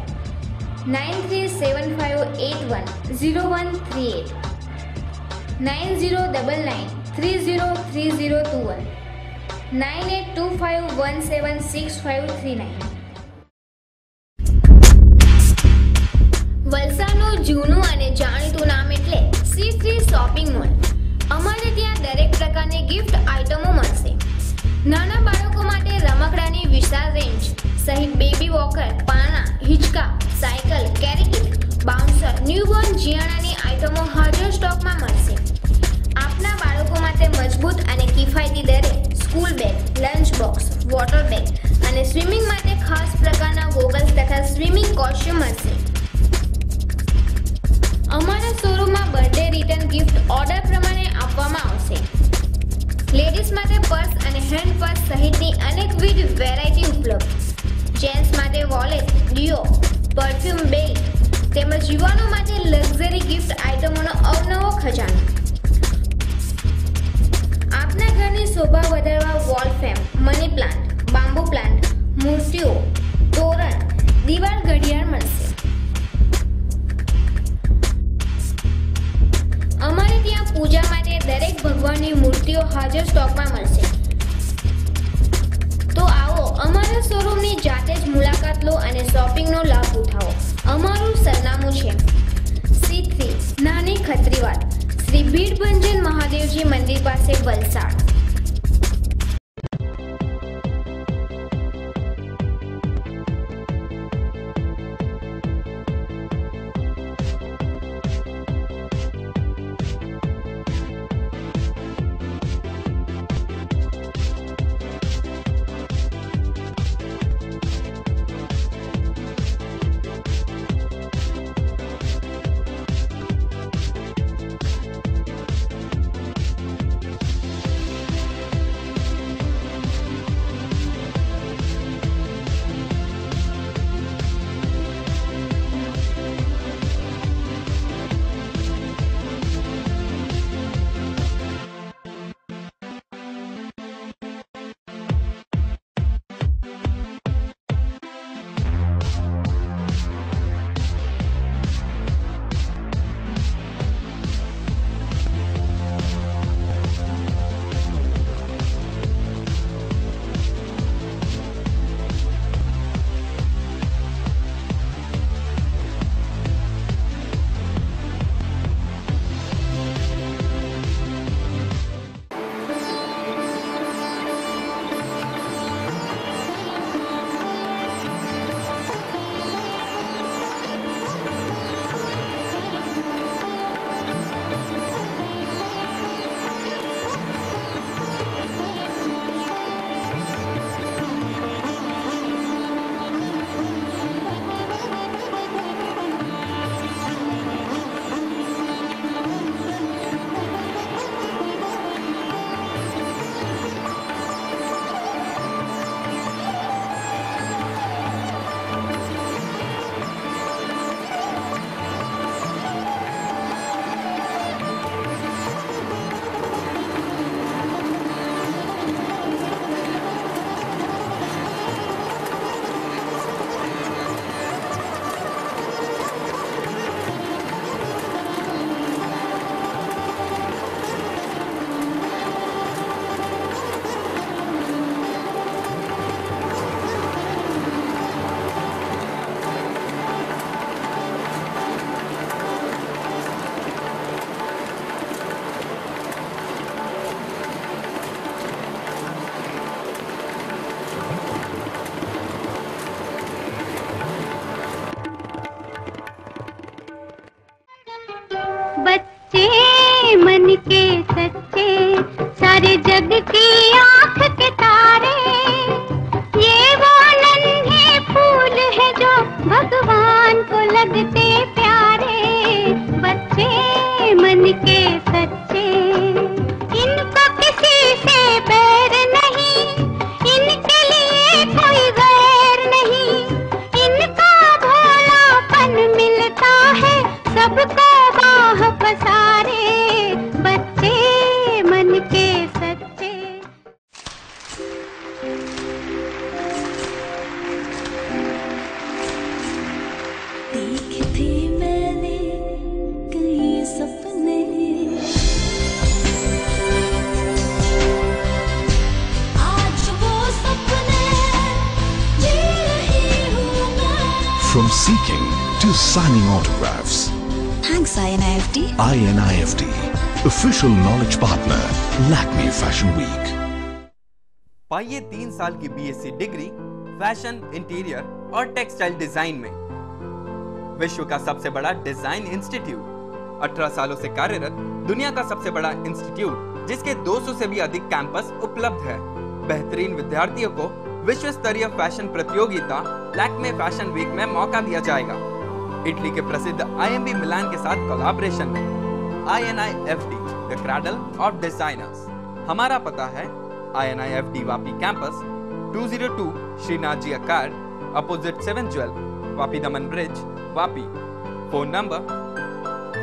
A: 9375810138 9099303021 9825176539. વલસાડનું જૂનું અને જાણીતું નામ એટલે C3 શોપિંગ મોલ. અમારે ત્યાં દરેક પ્રકારની ગિફ્ટ આઇટમો મળશે. નાના બાળકો માટે રમકડાની વિશાળ રેન્જ સહિત બેબી વોકર, પાળણા, હિંચકા, સાયકલ, કેરી કિટ, બાઉન્સર, ન્યૂબોર્ન જિયાણાની આઇટમો હાજર સ્ટોકમાં મળશે. આપના બાળકો માટે મજબૂત અને કિફાયતી દરે school bag, lunch box, water bag અને સ્વિમિંગ માટે ખાસ પ્રકારના ગોગલ્સ તથા સ્વિમિંગ કોસ્ચ્યુમ મળશે. અમારા શોરૂમમાં બર્થડે રિટર્ન ગિફ્ટ ઓર્ડર પ્રમાણે આપવામાં આવશે. લેડીઝ માટે પર્સ અને હેન્ડ પર્સ સહિતની અનેકવિધ વેરાયટી ઉપલબ્ધ. જેન્ટ્સ માટે વોલેટ, ડિયો, પરફ્યુમ બેગ તેમજ યુવાનો માટે લક્ઝરી ગિફ્ટ આઇટમોનો અવનવો ખજાનો. આપના ઘરની શોભા વધારવા wall frame, money plant, bamboo plant, મૂર્તિઓ, તોરણ, દિવાલ ઘડિયાળ મળશે. અમારે ત્યાં પૂજા માટે દરેક ભગવાનની મૂર્તિઓ હાજર સ્ટોકમાં મળશે. તો આવો અમારા શોરૂમની જાતે જ મુલાકાત લો અને શોપિંગનો લાભ ઉઠાવો. અમારું સરનામું છે C3 નાની ખત્રીવાડ, શ્રી ભીડભંજન મહાદેવજી મંદિર પાસે, વલસાડ.
S: मन के सच्चे सारे जग की आंख के तारे, ये वो नन्हे फूल है जो भगवान को लगते प्यारे। बच्चे मन के सच्चे, इनको किसी से बैर नहीं, इनके लिए कोई गैर नहीं, इनका भोलापन मिलता है सबको बाह पसारे। बच्चे मन के सच्चे।
T: From seeking to signing autographs.
U: Thanks INIFT.
T: INIFT, official knowledge partner, Lakme Fashion Week.
V: पाइए 3 साल की BSc डिग्री फैशन, इंटीरियर और टेक्सटाइल डिजाइन में। विश्व का सबसे बड़ा डिजाइन इंस्टीट्यूट, 18 सालों से कार्यरत, दुनिया का सबसे बड़ा इंस्टीट्यूट जिसके 200 से भी अधिक कैंपस उपलब्ध है। बेहतरीन विद्यार्थियों को विश्व स्तरीय फैशन प्रतियोगिता लैक्मे फैशन वीक में मौका दिया जाएगा। इटली के प्रसिद्ध IMB मिलान के साथ कोलैबोरेशन में। INIFT, the cradle of designers. हमारा पता है INIFT वापी कैंपस, 202 श्रीनाथ जी अकार, opposite 7 jewel, Vapi Daman bridge, Vapi. Phone number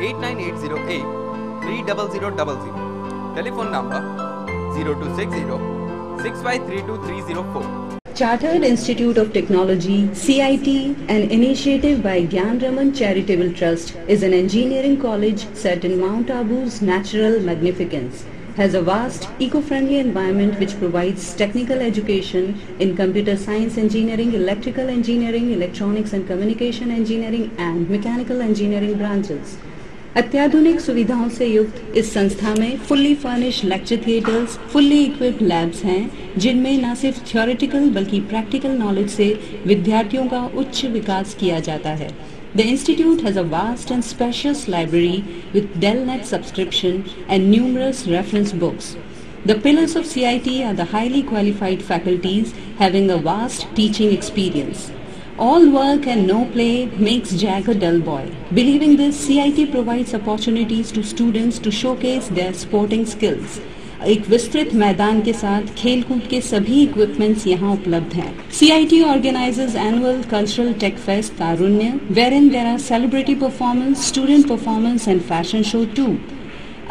V: 89808 30000, telephone number 0260 6532304.
W: Chartered Institute of Technology, CIT, an initiative by Gyan Raman Charitable Trust, is an engineering college set in Mount Abu's natural magnificence. Has a vast, eco-friendly environment which provides technical education in computer science engineering, electrical engineering, electronics and communication engineering and mechanical engineering branches. अत्याधुनिक सुविधाओं से युक्त इस संस्था में fully furnished lecture theatres, fully equipped labs हैं जिनमें न सिर्फ थ्योरेटिकल बल्कि प्रैक्टिकल नॉलेज से विद्यार्थियों का उच्च विकास किया जाता है। The institute has a vast and spacious library with Dell.net subscription and numerous reference books. The pillars of CIT are the highly qualified faculties having a vast teaching experience. All work and no play makes Jack a dull boy. Believing this, CIT provides opportunities to students to showcase their sporting skills. एक विस्तृत मैदान के साथ खेलकूद के सभी equipments यहाँ उपलब्ध हैं। CIT organizes annual cultural tech fest Tarunya, wherein there are celebrity performance, student performance and fashion show too.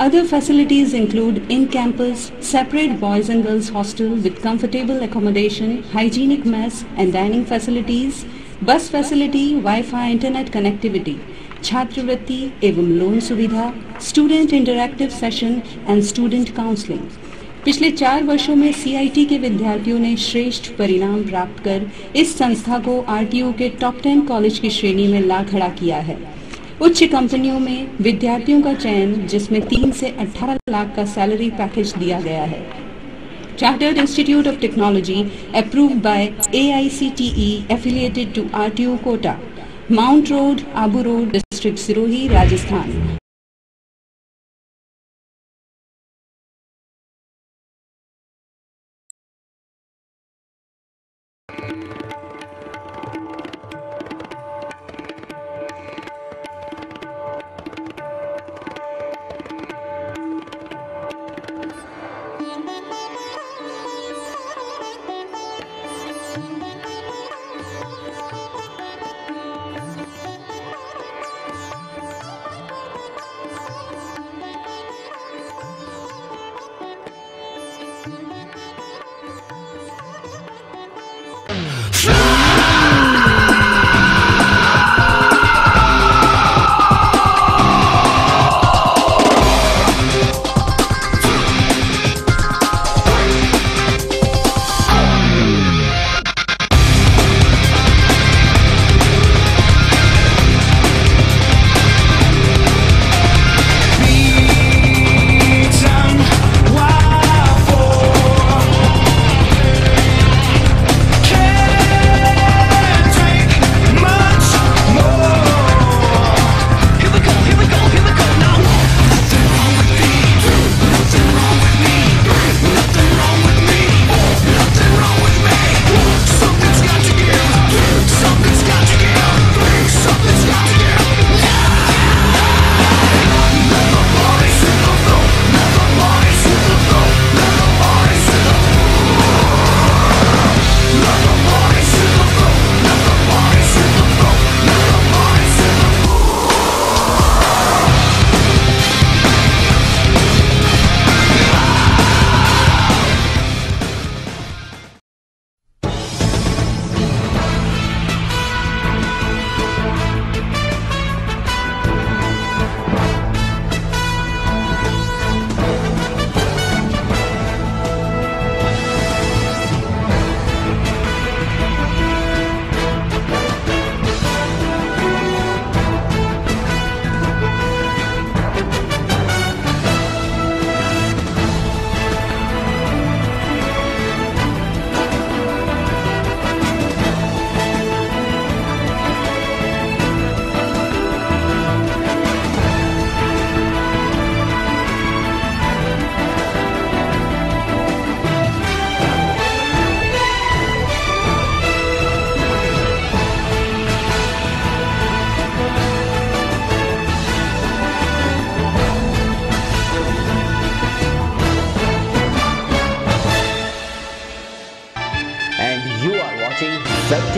W: Other facilities include in-campus, separate boys and girls hostel with comfortable accommodation, hygienic mess and dining facilities, bus facility, Wi-Fi internet connectivity, छात्रवृत्ति एवं loan सुविधा, student interactive session and student counselling. पिछले 4 वर्षों में CIT के विद्यार्थियों ने श्रेष्ठ परिणाम प्राप्त कर इस संस्था को RTO के टॉप 10 कॉलेज की श्रेणी में ला खड़ा किया है। उच्च कंपनियों में विद्यार्थियों का चयन जिसमें 3 से 18 लाख का सैलरी पैकेज दिया गया है। Chartered Institute of Technology approved by AICTE affiliated to RTO Kota, Mount Road, Abu Road, District Sirohi, Rajasthan.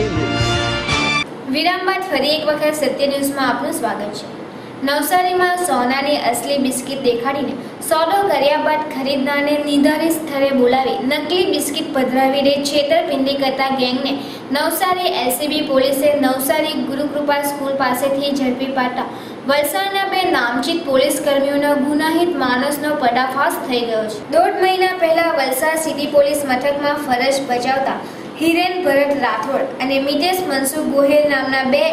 N: Sachin News.
A: વિરામ બાદ ફરી એક વખત સત્ય ન્યૂઝમાં આપનું સ્વાગત છે. નવસારીમાં સોનાની અસલી બિસ્કિટ દેખાડીને સોદો કર્યા બાદ ખરીદનારને નિર્ધારિત સ્થળે બોલાવી નકલી બિસ્કિટ પધરાવીને છેતરપિંડી કરતા ગેંગને નવસારી એલસીબી પોલીસે નવસારી ગુરુકૃપા સ્કૂલ પાસેથી ઝડપી પાડતા વલસાડના બે નામચીત પોલીસ કર્મીઓનો ગુનાહિત માનસનો પર્દાફાશ થઈ ગયો છે. 1.5 મહિના પહેલા વલસાડ સિટી પોલીસ મથકમાં ફરજ બજાવતા હિરેન ભરત રાઠોડ અને મિતેશ મનસુખ ગોહેલ નામના બે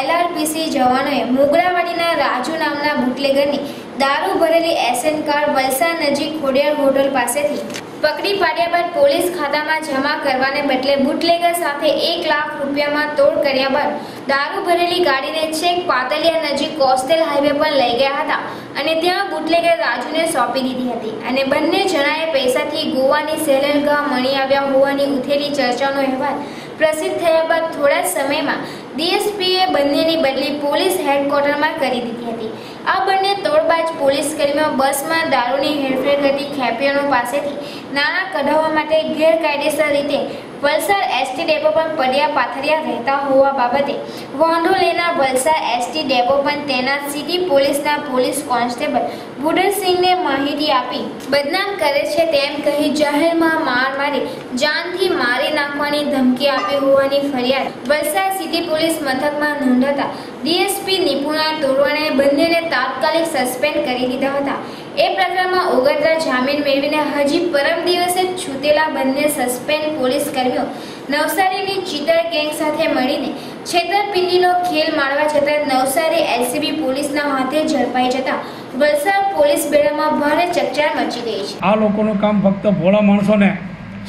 A: LRPC જવાનોએ મોગરાવાડીના રાજુ નામના બુટલેગરની દારૂ ભરેલી એસએન કાર વલસાડ નજીક ખોડિયાર હોટલ પાસેથી પકડી પાડ્યા બાદ પોલીસ ખાતામાં જમા કરવાને બદલે બુટલેગર સાથે 1 લાખ રૂપિયામાં તોડ કર્યા બાદ દારૂ ભરેલી ગાડીને છેક પાતલિયા નજીક કોસ્ટલ હાઈવે પર લઈ ગયા હતા અને ત્યાં બુટલેગર રાજુને સોંપી દીધી હતી અને બંને જણાએ પૈસાથી ગોવાની સેલરગાહ મળી આવ્યા હોવાની ઉઠેલી ચર્ચાનો અહેવાલ પ્રસિદ્ધ થયા બાદ થોડા સમયમાં DSPએ બંનેની બદલી પોલીસ હેડક્વાર્ટરમાં કરી દીધી હતી. આ બંને તોડબાજ પોલીસ કર્મીઓ બસમાં દારૂની હેરફેર કરતી ખેપિયાનો પાસેથી નાણાં કઢાવવા માટે ગેરકાયદેસર રીતે વલસાડ એસટી ડેપો પર પડ્યા પાથરિયા રહેતા હોવા બાબતે વાંધો લેનાર વલસાડ એસટી ડેપો પર તૈનાત સિટી પોલીસના પોલીસ કોન્સ્ટેબલ ભુડરસિંહને માહિતી આપી બદનામ કરે છે તેમ કહી જાહેરમાં માર મારી જાનથી મારી નાખવાની ધમકી આપી હોવાની ફરિયાદ વલસાડ સિટી પોલીસ મથકમાં નોંધાતા DSP નિપુણા તોરવાણે બંનેને તાત્કાલિક સસ્પેન્ડ કરી દીધા હતા. એ પ્રકરણમાં ઓગતરા જામીન મેળવીને હજી પરમ દિવસે છૂટેલા બંને સસ્પેન્ડ પોલીસ કર્મીઓ નવસારીની ચીટર ગેંગ સાથે મળીને છેતરપિંડીનો ખેલ માણવા છતાં નવસારી એલસીબી પોલીસના હાથે ઝડપાઈ જતા વલસાડ પોલીસ બેડામાં ભારે ચકચાર મચી ગઈ છે.
B: આ લોકોનું કામ ફક્ત ભોળા માણસોને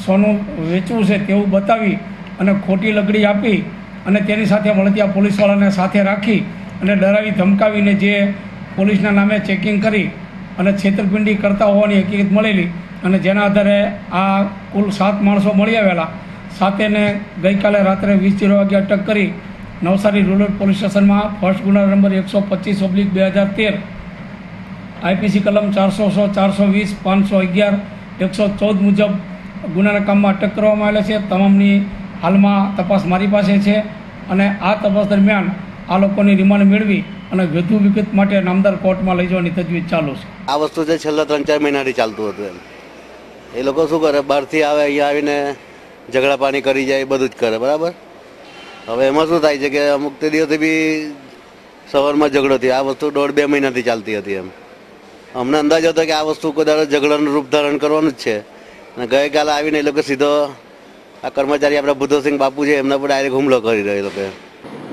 B: સોનું વેચવું છે તેવું બતાવી અને ખોટી લકડી આપી અને તેની સાથે મળતિયા પોલીસવાળાને સાથે રાખી અને ડરાવી ધમકાવીને જે પોલીસના નામે ચેકિંગ કરી અને છેતરપિંડી કરતા હોવાની હકીકત મળેલી અને જેના આધારે આ કુલ 7 માણસો મળી આવેલા. સાતેને ગઈકાલે રાત્રે 20:00 વાગે અટક કરી નવસારી રૂરલ પોલીસ સ્ટેશનમાં ફર્સ્ટ ગુના નંબર 125/2013 IPC કલમ 400, 420, 511, 114 મુજબ ગુનાના કામમાં અટક કરવામાં આવેલા છે. તમામની હાલમાં તપાસ મારી પાસે છે અને આ તપાસ દરમિયાન આ લોકોની રિમાન્ડ મેળવી અને વધુ વિગત માટે નામદાર કોર્ટમાં લઈ જવાની તજવીજ ચાલુ છે.
D: આ વસ્તુ છે છેલ્લા 3-4 મહિનાથી ચાલતું હતું. એ લોકો શું કરે, બહારથી આવે, અહીંયા આવીને ઝઘડા પાણી કરી જાય, બધું જ કરે. બરાબર. હવે એમાં શું થાય છે કે અમુક તે દિવસે બી સવારમાં ઝઘડો થયો. આ વસ્તુ 1.5-2 મહિનાથી ચાલતી હતી. અમને અંદાજ હતો કે આ વસ્તુ કોઈ દાડો ઝઘડાનું રૂપ ધારણ કરવાનું જ છે. અને ગઈકાલે આવીને એ લોકો સીધો આ કર્મચારી આપણા બુદ્ધસિંહ બાપુ છે એમના પર ડાયરેક્ટ હુમલો કરી રહ્યો. એ લોકો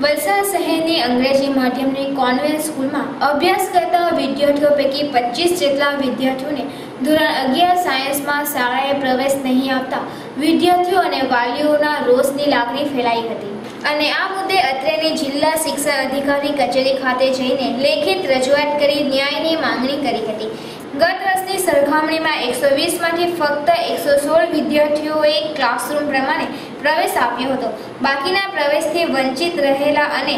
A: વલસાડ શહેરની અંગ્રેજી માધ્યમની કોન્વેન્ટ સ્કૂલમાં અભ્યાસ કરતા વિદ્યાર્થીઓ પૈકી 25 જેટલા વિદ્યાર્થીઓને ધોરણ 11 સાયન્સમાં શાળાએ પ્રવેશ નહીં આપતા વિદ્યાર્થીઓ અને વાલીઓના રોષની લાગણી ફેલાઈ હતી અને આ મુદ્દે અત્રેની જિલ્લા શિક્ષણ અધિકારી કચેરી ખાતે જઈને લેખિત રજૂઆત કરી ન્યાયની માંગણી કરી હતી. ગત વર્ષની સરખામણીમાં 120માંથી ફક્ત 116 વિદ્યાર્થીઓએ ક્લાસરૂમ પ્રમાણે પ્રવેશ આપ્યો હતો. બાકીના પ્રવેશથી વંચિત રહેલા અને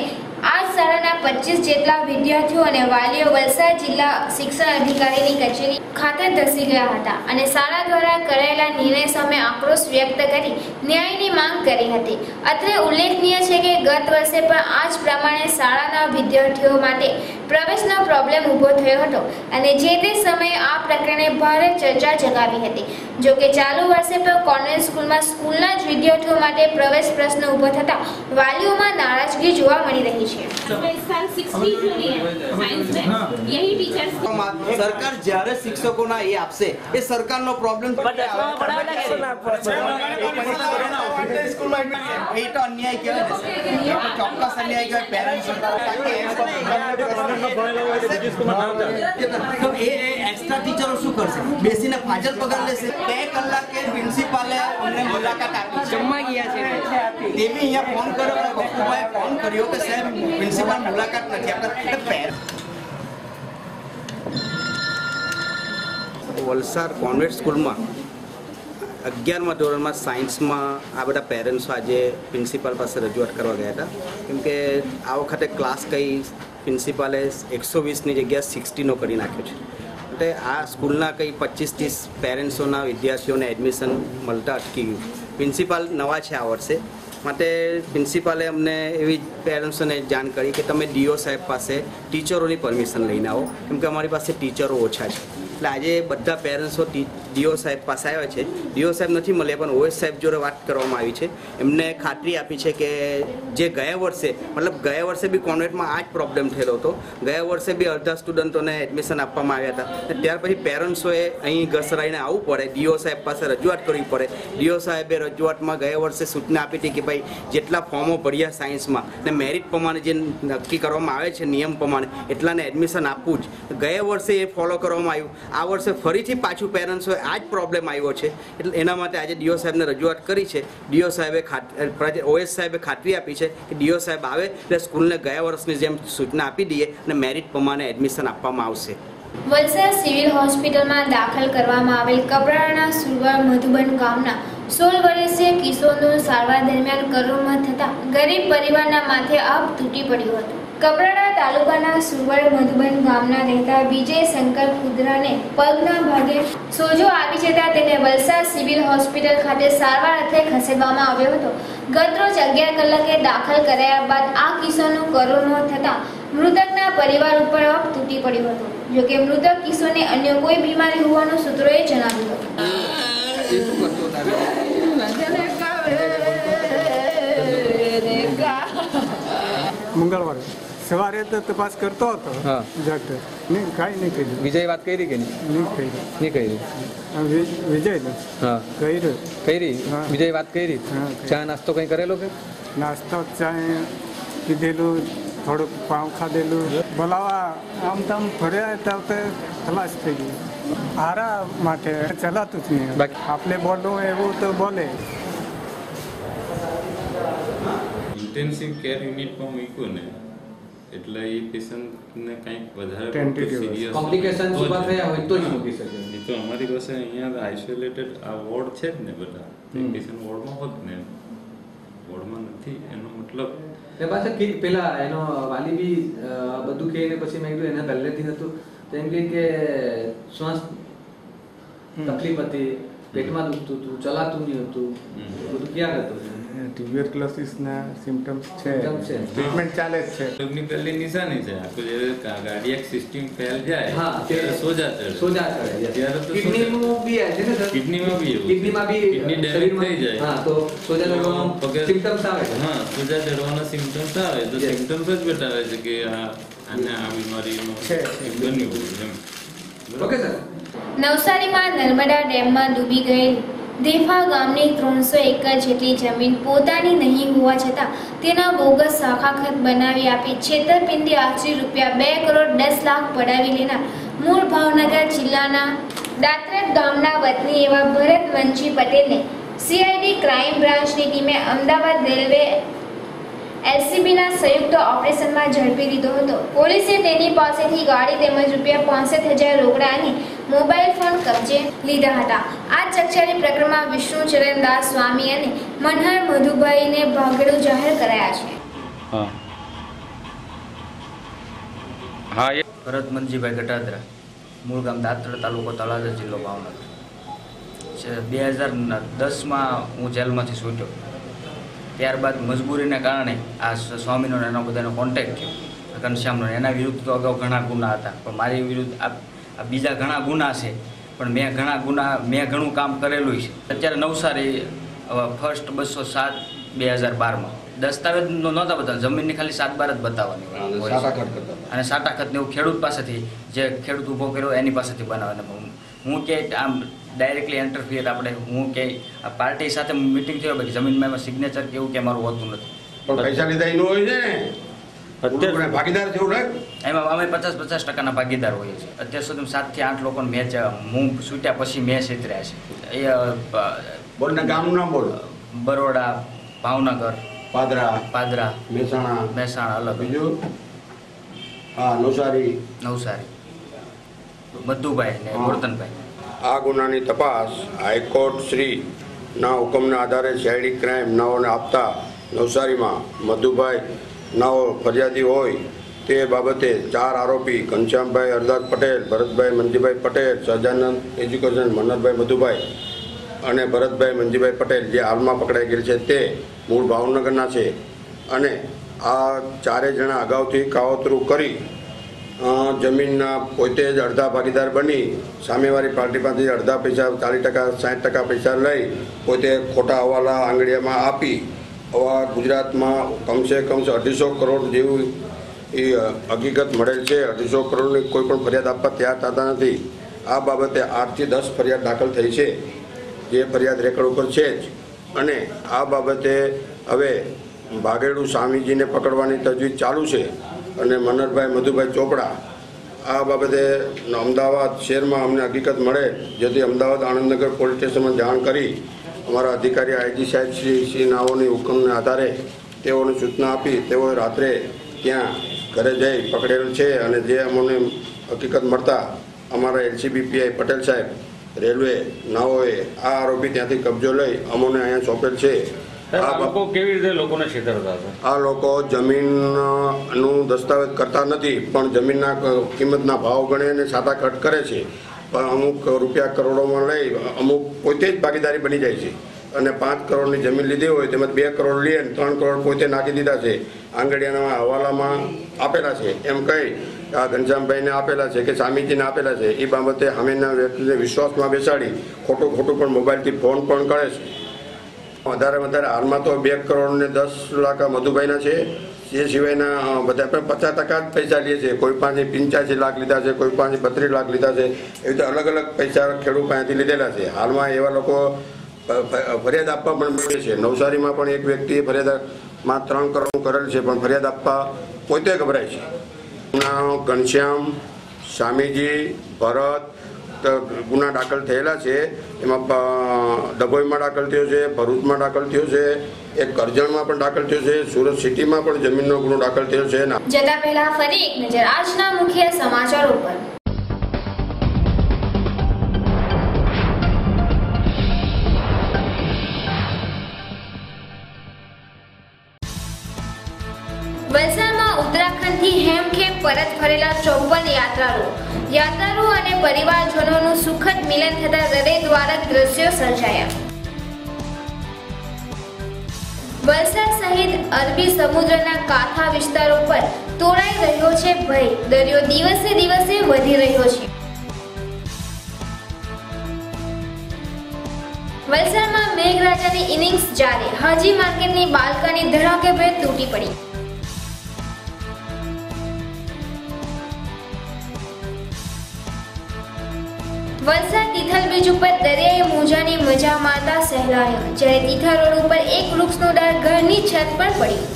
A: આ શાળાના 25 જેટલા વિદ્યાર્થીઓ અને વાલીઓ વલસાડ જિલ્લા શિક્ષણ અધિકારીની કચેરી ખાતે ધસી ગયા હતા અને શાળા દ્વારા કરાયેલા નિર્ણય સામે આક્રોશ વ્યક્ત કરી ન્યાયની માંગ કરી હતી. અત્રે ઉલ્લેખનીય છે કે ગત વર્ષે પણ આ જ પ્રમાણે શાળાના વિદ્યાર્થીઓ માટે પ્રવેશનો પ્રોબ્લેમ ઊભો થયો હતો અને જે તે સમયે આ પ્રકરણે ભારે ચર્ચા જગાવી હતી. જો કે ચાલુ વર્ષે પણ કોન્વેન્ટ સ્કૂલમાં સ્કૂલના જ વિદ્યાર્થીઓ માટે પ્રવેશ પ્રશ્ન ઊભો થતા વાલીઓમાં નારાજગી જોવા મળી રહી છે.
I: સરકાર જ્યારે શિક્ષકોના એ આપશે એ સરકારનો પ્રોબ્લેમ એ તો અન્યાય કહેવાય, ચોક્કસ અન્યાય કહેવાય. એ એક્સ્ટ્રા ટીચરો શું કરશે? બેસીને ફાજલ પગાર લેશે. 2 કલાકે પ્રિન્સિપાલે અમને મુલાકાત આપી, જમવા ગયા છે. તે બી અહીંયા ફોન કર્યો, બપુભાઈ ફોન કર્યો કે સાહેબ પ્રિન્સિપાલ મુલાકાત નથી આપતા.
J: વલસાડ કોન્વેન્ટ સ્કૂલમાં 11મા ધોરણમાં સાયન્સમાં આ બધા પેરેન્ટ્સો આજે પ્રિન્સિપાલ પાસે રજૂઆત કરવા ગયા હતા. કેમ કે આ વખતે ક્લાસ કંઈ પ્રિન્સિપાલે 120ની જગ્યાએ 60નો કરી નાખ્યો છે. એટલે આ સ્કૂલના કંઈ 25-30 પેરેન્ટ્સોના વિદ્યાર્થીઓને એડમિશન મળતા અટકી ગયું. પ્રિન્સિપાલ નવા છે આ વર્ષે, માટે પ્રિન્સિપાલે અમને એવી પેરેન્ટ્સોને જાણ કરી કે તમે ડીઓ સાહેબ પાસે ટીચરોની પરમિશન લઈને આવો, કેમ કે અમારી પાસે ટીચરો ઓછા છે. એટલે આજે બધા પેરેન્ટ્સો ડીઓ સાહેબ પાસે આવ્યા છે. ડીઓ સાહેબ નથી મળ્યા, પણ ઓએસ સાહેબ જોડે વાત કરવામાં આવી છે. એમને ખાતરી આપી છે કે જે ગયા વર્ષે બી કોન્વેન્ટમાં આ જ પ્રોબ્લેમ થયેલો હતો. ગયા વર્ષે બી અડધા સ્ટુડન્ટોને એડમિશન આપવામાં આવ્યા હતા. ત્યાર પછી પેરેન્ટ્સોએ અહીં ઘસરાઈને આવવું પડે, ડીઓ સાહેબ પાસે રજૂઆત કરવી પડે. ડીઓ સાહેબે રજૂઆતમાં ગયા વર્ષે સૂચના આપી હતી કે ભાઈ જેટલા ફોર્મો ભર્યા સાયન્સમાં ને મેરિટ પ્રમાણે જે નક્કી કરવામાં આવે છે નિયમ પ્રમાણે એટલાને એડમિશન આપવું જ. ગયા વર્ષે એ ફોલો કરવામાં આવ્યું. આ વર્ષે ફરીથી પાછું પેરેન્ટ્સોએ આ જ પ્રોબ્લેમ આવ્યો છે. એટલે એના માટે આજે ડીઓ સાહેબને રજૂઆત કરી છે. ડીઓ સાહેબે ઓએસ સાહેબે ખાતરી આપી છે કે ડીઓ સાહેબ આવે એટલે સ્કૂલને ગયા વર્ષની જેમ સૂચના આપી દઈએ અને મેરિટ પ્રમાણે એડમિશન આપવામાં આવશે.
A: વલસાડ સિવિલ હોસ્પિટલમાં દાખલ કરવામાં આવેલ કપરાડાના સુરવર મધુબન ગામના 16 વર્ષીય કિશોરનું સારવાર દરમિયાન કરુણ થતા ગરીબ પરિવારના માથે આભ તૂટી પડ્યું હતું. કપરાડા તાલુકાના સુરવર મધુબન ગામના રહેતા વિજય શંકર ખુદરાને પગના ભાગે સોજો આવી જતા તેને વલસાડ સિવિલ હોસ્પિટલ ખાતે સારવાર અર્થે ખસેડવામાં આવ્યો હતો. ગતરોજ 11 કલાકે દાખલ કરાયા બાદ આ કિશોરનું કરુણ મોત થતા મૃતકના પરિવાર ઉપર આભ તૂટી પડ્યો હતો. જોકે મૃતક કિશોરને અન્ય કોઈ બીમારી હોવાનું સૂત્રોએ જણાવ્યું હતું.
C: મંગળવારે સવારે તો તપાસ કરતો હતો ડૉક્ટર નહીં, કાંઈ નહીં કર્યું.
E: વિજય વાત કરી કે નહીં કરી?
C: વિજય
E: કરી વિજય વાત કરી. ચા નાસ્તો કંઈ કરેલો કે?
C: નાસ્તો ચા પીધેલું, થોડુંક પાઉં ખાધેલું. બોલાવા આમ તેમ ફર્યા તો ખલાસ થઈ ગયું. હારા માટે ચલાતું જ નહીં. આપણે બોલવું એવું તો બોલે.
H: ઇન્ટેન્સિવ કેર યુનિટમાં મૂક્યું ને એટલે એ પેશન્ટને કંઈક વધારે સિરિયસ
E: કોમ્પ્લિકેશન ઊભા થયા હોય તો જ મૂકી શકે.
H: એ તો અમારી પાસે અહીંયા આઇસોલેટેડ આ વોર્ડ છે જ ને બધા, પેશન્ટ વોર્ડમાં હોત ને, વોર્ડમાં નથી. એનો મતલબ
E: એ પાછા પેલા એનો વાલી બી બધું કહીને પછી મેં કીધું એને પહેલેથી હતું તો એમ કે શ્વાસ તકલીફ હતી, પેટમાં દુખતું હતું, ચલાતું નહીં હતું, બધું ક્યાં હતું.
C: ટ્યુબરક્લોસિસના સિમ્પટમ્સ છે, ટ્રીટમેન્ટ ચાલે જ છે.
H: રોગની પહેલી નિશાની છે આખું જે કાર્ડિયાક સિસ્ટમ ફેલ જાય ત્યારે સોજા ચડે. ત્યારે તો
E: કિડનીમાં બી આવે છે ને સર?
H: કિડનીમાં બી
E: કિડનીમાં બી
H: કિડની ડેમેજ થઈ જાય.
E: હા, તો સોજા ચડવાનો સિમ્પટમ્સ આવે.
H: હા, સોજા ચડવાના સિમ્પટમ્સ આવે તો સિમ્પટમ્સ જ બતાવે છે કે આને આ બીમારીનું બન્યું એમ.
E: Okay sir.
A: નવસારીમાં નર્મદા ડેમમાં ડૂબી ગયેલ દેફા ગામની 300 એકર જેટલી જમીન પોતાની નહીં હોવા છતાં તેના બોગસ શાખા ખત બનાવી આપી છેતરપિંડી આશરે ₹2 કરોડ 10 લાખ પડાવી લેનાર મૂળ ભાવનગર જિલ્લાના દાત્રક ગામના વતની એવા ભરત વંશી પટેલને સીઆઈડી ક્રાઇમ બ્રાન્ચની ટીમે અમદાવાદ રેલવે એલસીબીના સંયુક્ત ઓપરેશનમાં ઝડપી લીધો હતો. પોલીસે તેની પાસેથી ગાડી તેમજ ₹65,000 રોકડા અને મોબાઈલ ફોન કબજે લીધા હતા. આ ચકચારી પ્રકરણમાં વિષ્ણુ ચરણદાસ સ્વામી અને મનહર મધુભાઈને ભાગેડુ જાહેર કરાયા છે.
X: ભરત મનજીભાઈ ગટાદરા, મૂળ ગામ દાત્રડ, તાલુકો તળાજા, જિલ્લો ભાવનગર. 2010માં હું જેલમાંથી છૂટ્યો. ત્યારબાદ મજબૂરીને કારણે આ સ્વામીનો એનો બધાનો કોન્ટેક્ટ થયો, ઘનશ્યામનો. એના વિરુદ્ધ તો અગાઉ ઘણા ગુના હતા, પણ મારી વિરુદ્ધ આ બીજા ઘણા ગુના છે. પણ મેં ઘણું કામ કરેલું છે. અત્યારે નવસારી 1 2/7/2012માં દસ્તાવેજ નહોતા બતાવવા, જમીનની ખાલી 7/12 જ બતાવવાની અને સાટા ખતને એવું ખેડૂત પાસેથી, જે ખેડૂત ઊભો કર્યો એની પાસેથી બનાવવાના. હું કે આમ ડાયરેક્ટલી એન્ટરફિયર આપણે હું કે આ પાર્ટી સાથે મિટિંગ થયો બાકી જમીનમાં એમાં સિગ્નેચર કે એવું કે મારું હોતું નથી.
Y: પણ પૈસા લીધા એનું હોય છે ને, અત્યારે ભાગીદાર છે એવું
X: એમાં અમે 50% ભાગીદાર હોઈએ છીએ. અત્યાર સુધી 7 થી 8 લોકોને મેચ હું છૂટ્યા પછી મેચ છેતર્યા છે. એ
Y: બોલના ગામનું નામ બોલ.
X: બરોડા, ભાવનગર,
Y: પાદરા,
X: મહેસાણા અલગ.
Y: બીજું હા નવસારી,
X: મધુભાઈ ને વર્તનભાઈ.
Y: આ ગુનાની તપાસ હાઈકોર્ટ શ્રીના હુકમના આધારે સીઆઈડી ક્રાઇમ નાઓને આપતા નવસારીમાં મધુભાઈ નાઓ ફરિયાદી હોય તે બાબતે 4 આરોપી ઘનશ્યામભાઈ હરદાસ પટેલ, ભરતભાઈ મંજીભાઈ પટેલ, સહજાનંદ એજ્યુકેશન, મનહરભાઈ મધુભાઈ અને ભરતભાઈ મંજીભાઈ પટેલ જે હાલમાં પકડાઈ ગયેલ છે તે મૂળ ભાવનગરના છે અને આ ચારે જણા અગાઉથી કાવતરું કરી જમીનના પોતે જ અડધા ભાગીદાર બની સામેવાળી પાર્ટી પાસેથી અડધા પૈસા 40% 60% પૈસા લઈ પોતે ખોટા હવાલા આંગળીયામાં આપી આવા ગુજરાતમાં કમસે કમ 250 કરોડ જેવું એ હકીકત મળેલ છે. 250 કરોડની કોઈ પણ ફરિયાદ આપવા તૈયાર થતા નથી. આ બાબતે 8 થી 10 ફરિયાદ દાખલ થઈ છે, જે ફરિયાદ રેકર્ડ ઉપર છે જ. અને આ બાબતે હવે ભાગેડુ સ્વામીજીને પકડવાની તજવીજ ચાલુ છે અને મનહરભાઈ મધુભાઈ ચોપડા આ બાબતે અમદાવાદ શહેરમાં અમને હકીકત મળે જેથી અમદાવાદ આનંદનગર પોલીસ સ્ટેશનમાં જાણ કરી અમારા અધિકારી આઈજી સાહેબ શ્રી નાઓની હુકમને આધારે તેઓને સૂચના આપી તેઓએ રાત્રે ત્યાં ઘરે જઈ પકડેલ છે. અને જે અમને હકીકત મળતા અમારા એલસીબી પીઆઈ પટેલ સાહેબ રેલવે નાઓએ આ આરોપી ત્યાંથી કબજો લઈ અમોને અહીંયા સોંપેલ છે.
F: આ લોકો કેવી રીતે લોકોને છેતરતા હતા?
Y: આ લોકો જમીનનું દસ્તાવેજ કરતા નથી, પણ જમીનના કિંમતના ભાવ ગણે અને સાટા કટ કરે છે. પણ અમુક રૂપિયા કરોડોમાં લઈ અમુક પોતે જ ભાગીદારી બની જાય છે અને 5 કરોડની જમીન લીધી હોય તેમાં 2 કરોડ લે અને 3 કરોડ પોતે નાખી દીધા છે, આંગળીયાના હવાલામાં આપેલા છે એમ કહી આ ઘનશ્યામભાઈને આપેલા છે કે સ્વામીજીને આપેલા છે. એ બાબતે સામેના વ્યક્તિને વિશ્વાસમાં બેસાડી ખોટું પણ મોબાઈલથી ફોન પણ કરે છે. વધારે હાલમાં તો 2 કરોડ ને 10 લાખ મધુભાઈના છે. એ સિવાયના બધા પણ 50% જ પૈસા લે છે. કોઈ પાસે 85 લાખ લીધા છે, કોઈ પાસે 32 લાખ લીધા છે. એવી રીતે અલગ અલગ પૈસા ખેડૂત પાસેથી લીધેલા છે. હાલમાં એવા લોકો ફરિયાદ આપવા પણ મળે છે. નવસારીમાં પણ એક વ્યક્તિએ ફરિયાદમાં 3 કરોડ કરેલ છે, પણ ફરિયાદ આપવા પોતે ગભરાય છે. ઘનશ્યામ, સ્વામીજી, ભરત ગુના દાખલ થયેલા છે. એમાં ડભોઈમાં દાખલ થયો છે, ભરૂચમાં દાખલ થયો છે, એક કરજણમાં પણ દાખલ થયો છે, સુરત સિટીમાં પણ જમીનનો ગુનો દાખલ થયો છે.
A: જતા પહેલા ફરી એક નજર આજના મુખ્ય સમાચારો પર. વલસાડમાં ઉત્તરાખંડથી હેમખેમ પરત ફરેલા 54 યાત્રાળુઓ અને પરિવારજનોનું સુખદ મિલન થતા હૃદયદ્વારક દ્રશ્યો સર્જાયા. વલસાડ સહિત અરબી સમુદ્રના કાંઠા વિસ્તારો પર તોડાઈ રહ્યો છે ભય. દરિયો દિવસે દિવસે વધી રહ્યો છે. વલસાડમાં મેઘરાજાની ઇનિંગ્સ જારી. હાજી માર્કેટની બાલ્કની ધડાકેભેર તૂટી પડી. વલસાડ તિથલ બીચ ઉપર દરિયાઈ મોજાની મજા મારતા સહેલાયો, જ્યારે તિથલ રોડ ઉપર એક વૃક્ષનું ડાળ ઘરની છત પર પડ્યું.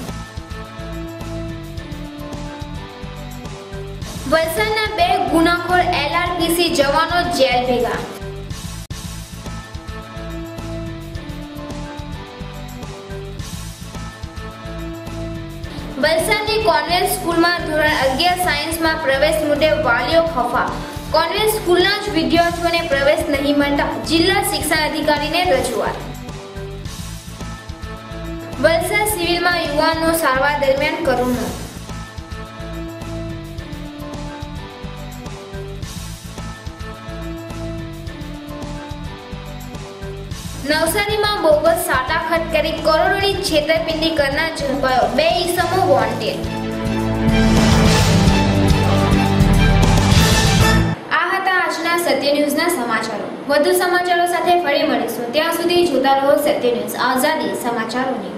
A: વલસાડના 2 ગુનાખોર એલઆરપીસી જવાનો જેલ ભેગા. વલસાડની કોન્વેન્ટ સ્કૂલમાં ધોરણ 11 સાયન્સમાં પ્રવેશ મુદ્દે વાલીઓ ખફા. કોન્વેન્ટ સ્કૂલના જ વિદ્યાર્થીઓને પ્રવેશ નહીં મળતા જિલ્લા શિક્ષણ અધિકારીને રજૂઆત. વલસાડ સિવિલમાં યુવાનનો સારવાર દરમિયાન કરુણ મોત. નવસારીમાં બોગસ સાટાખત કરી કરોડોની છેતરપિંડી કરનાર ઝડપાયો. 2 ઈસમો વોન્ટેડ. સત્ય ન્યૂઝના સમાચારો. વધુ સમાચારો સાથે ફરી મળીશું. ત્યાં સુધી જોતા રહો સત્ય ન્યૂઝ, આઝાદી સમાચારોની.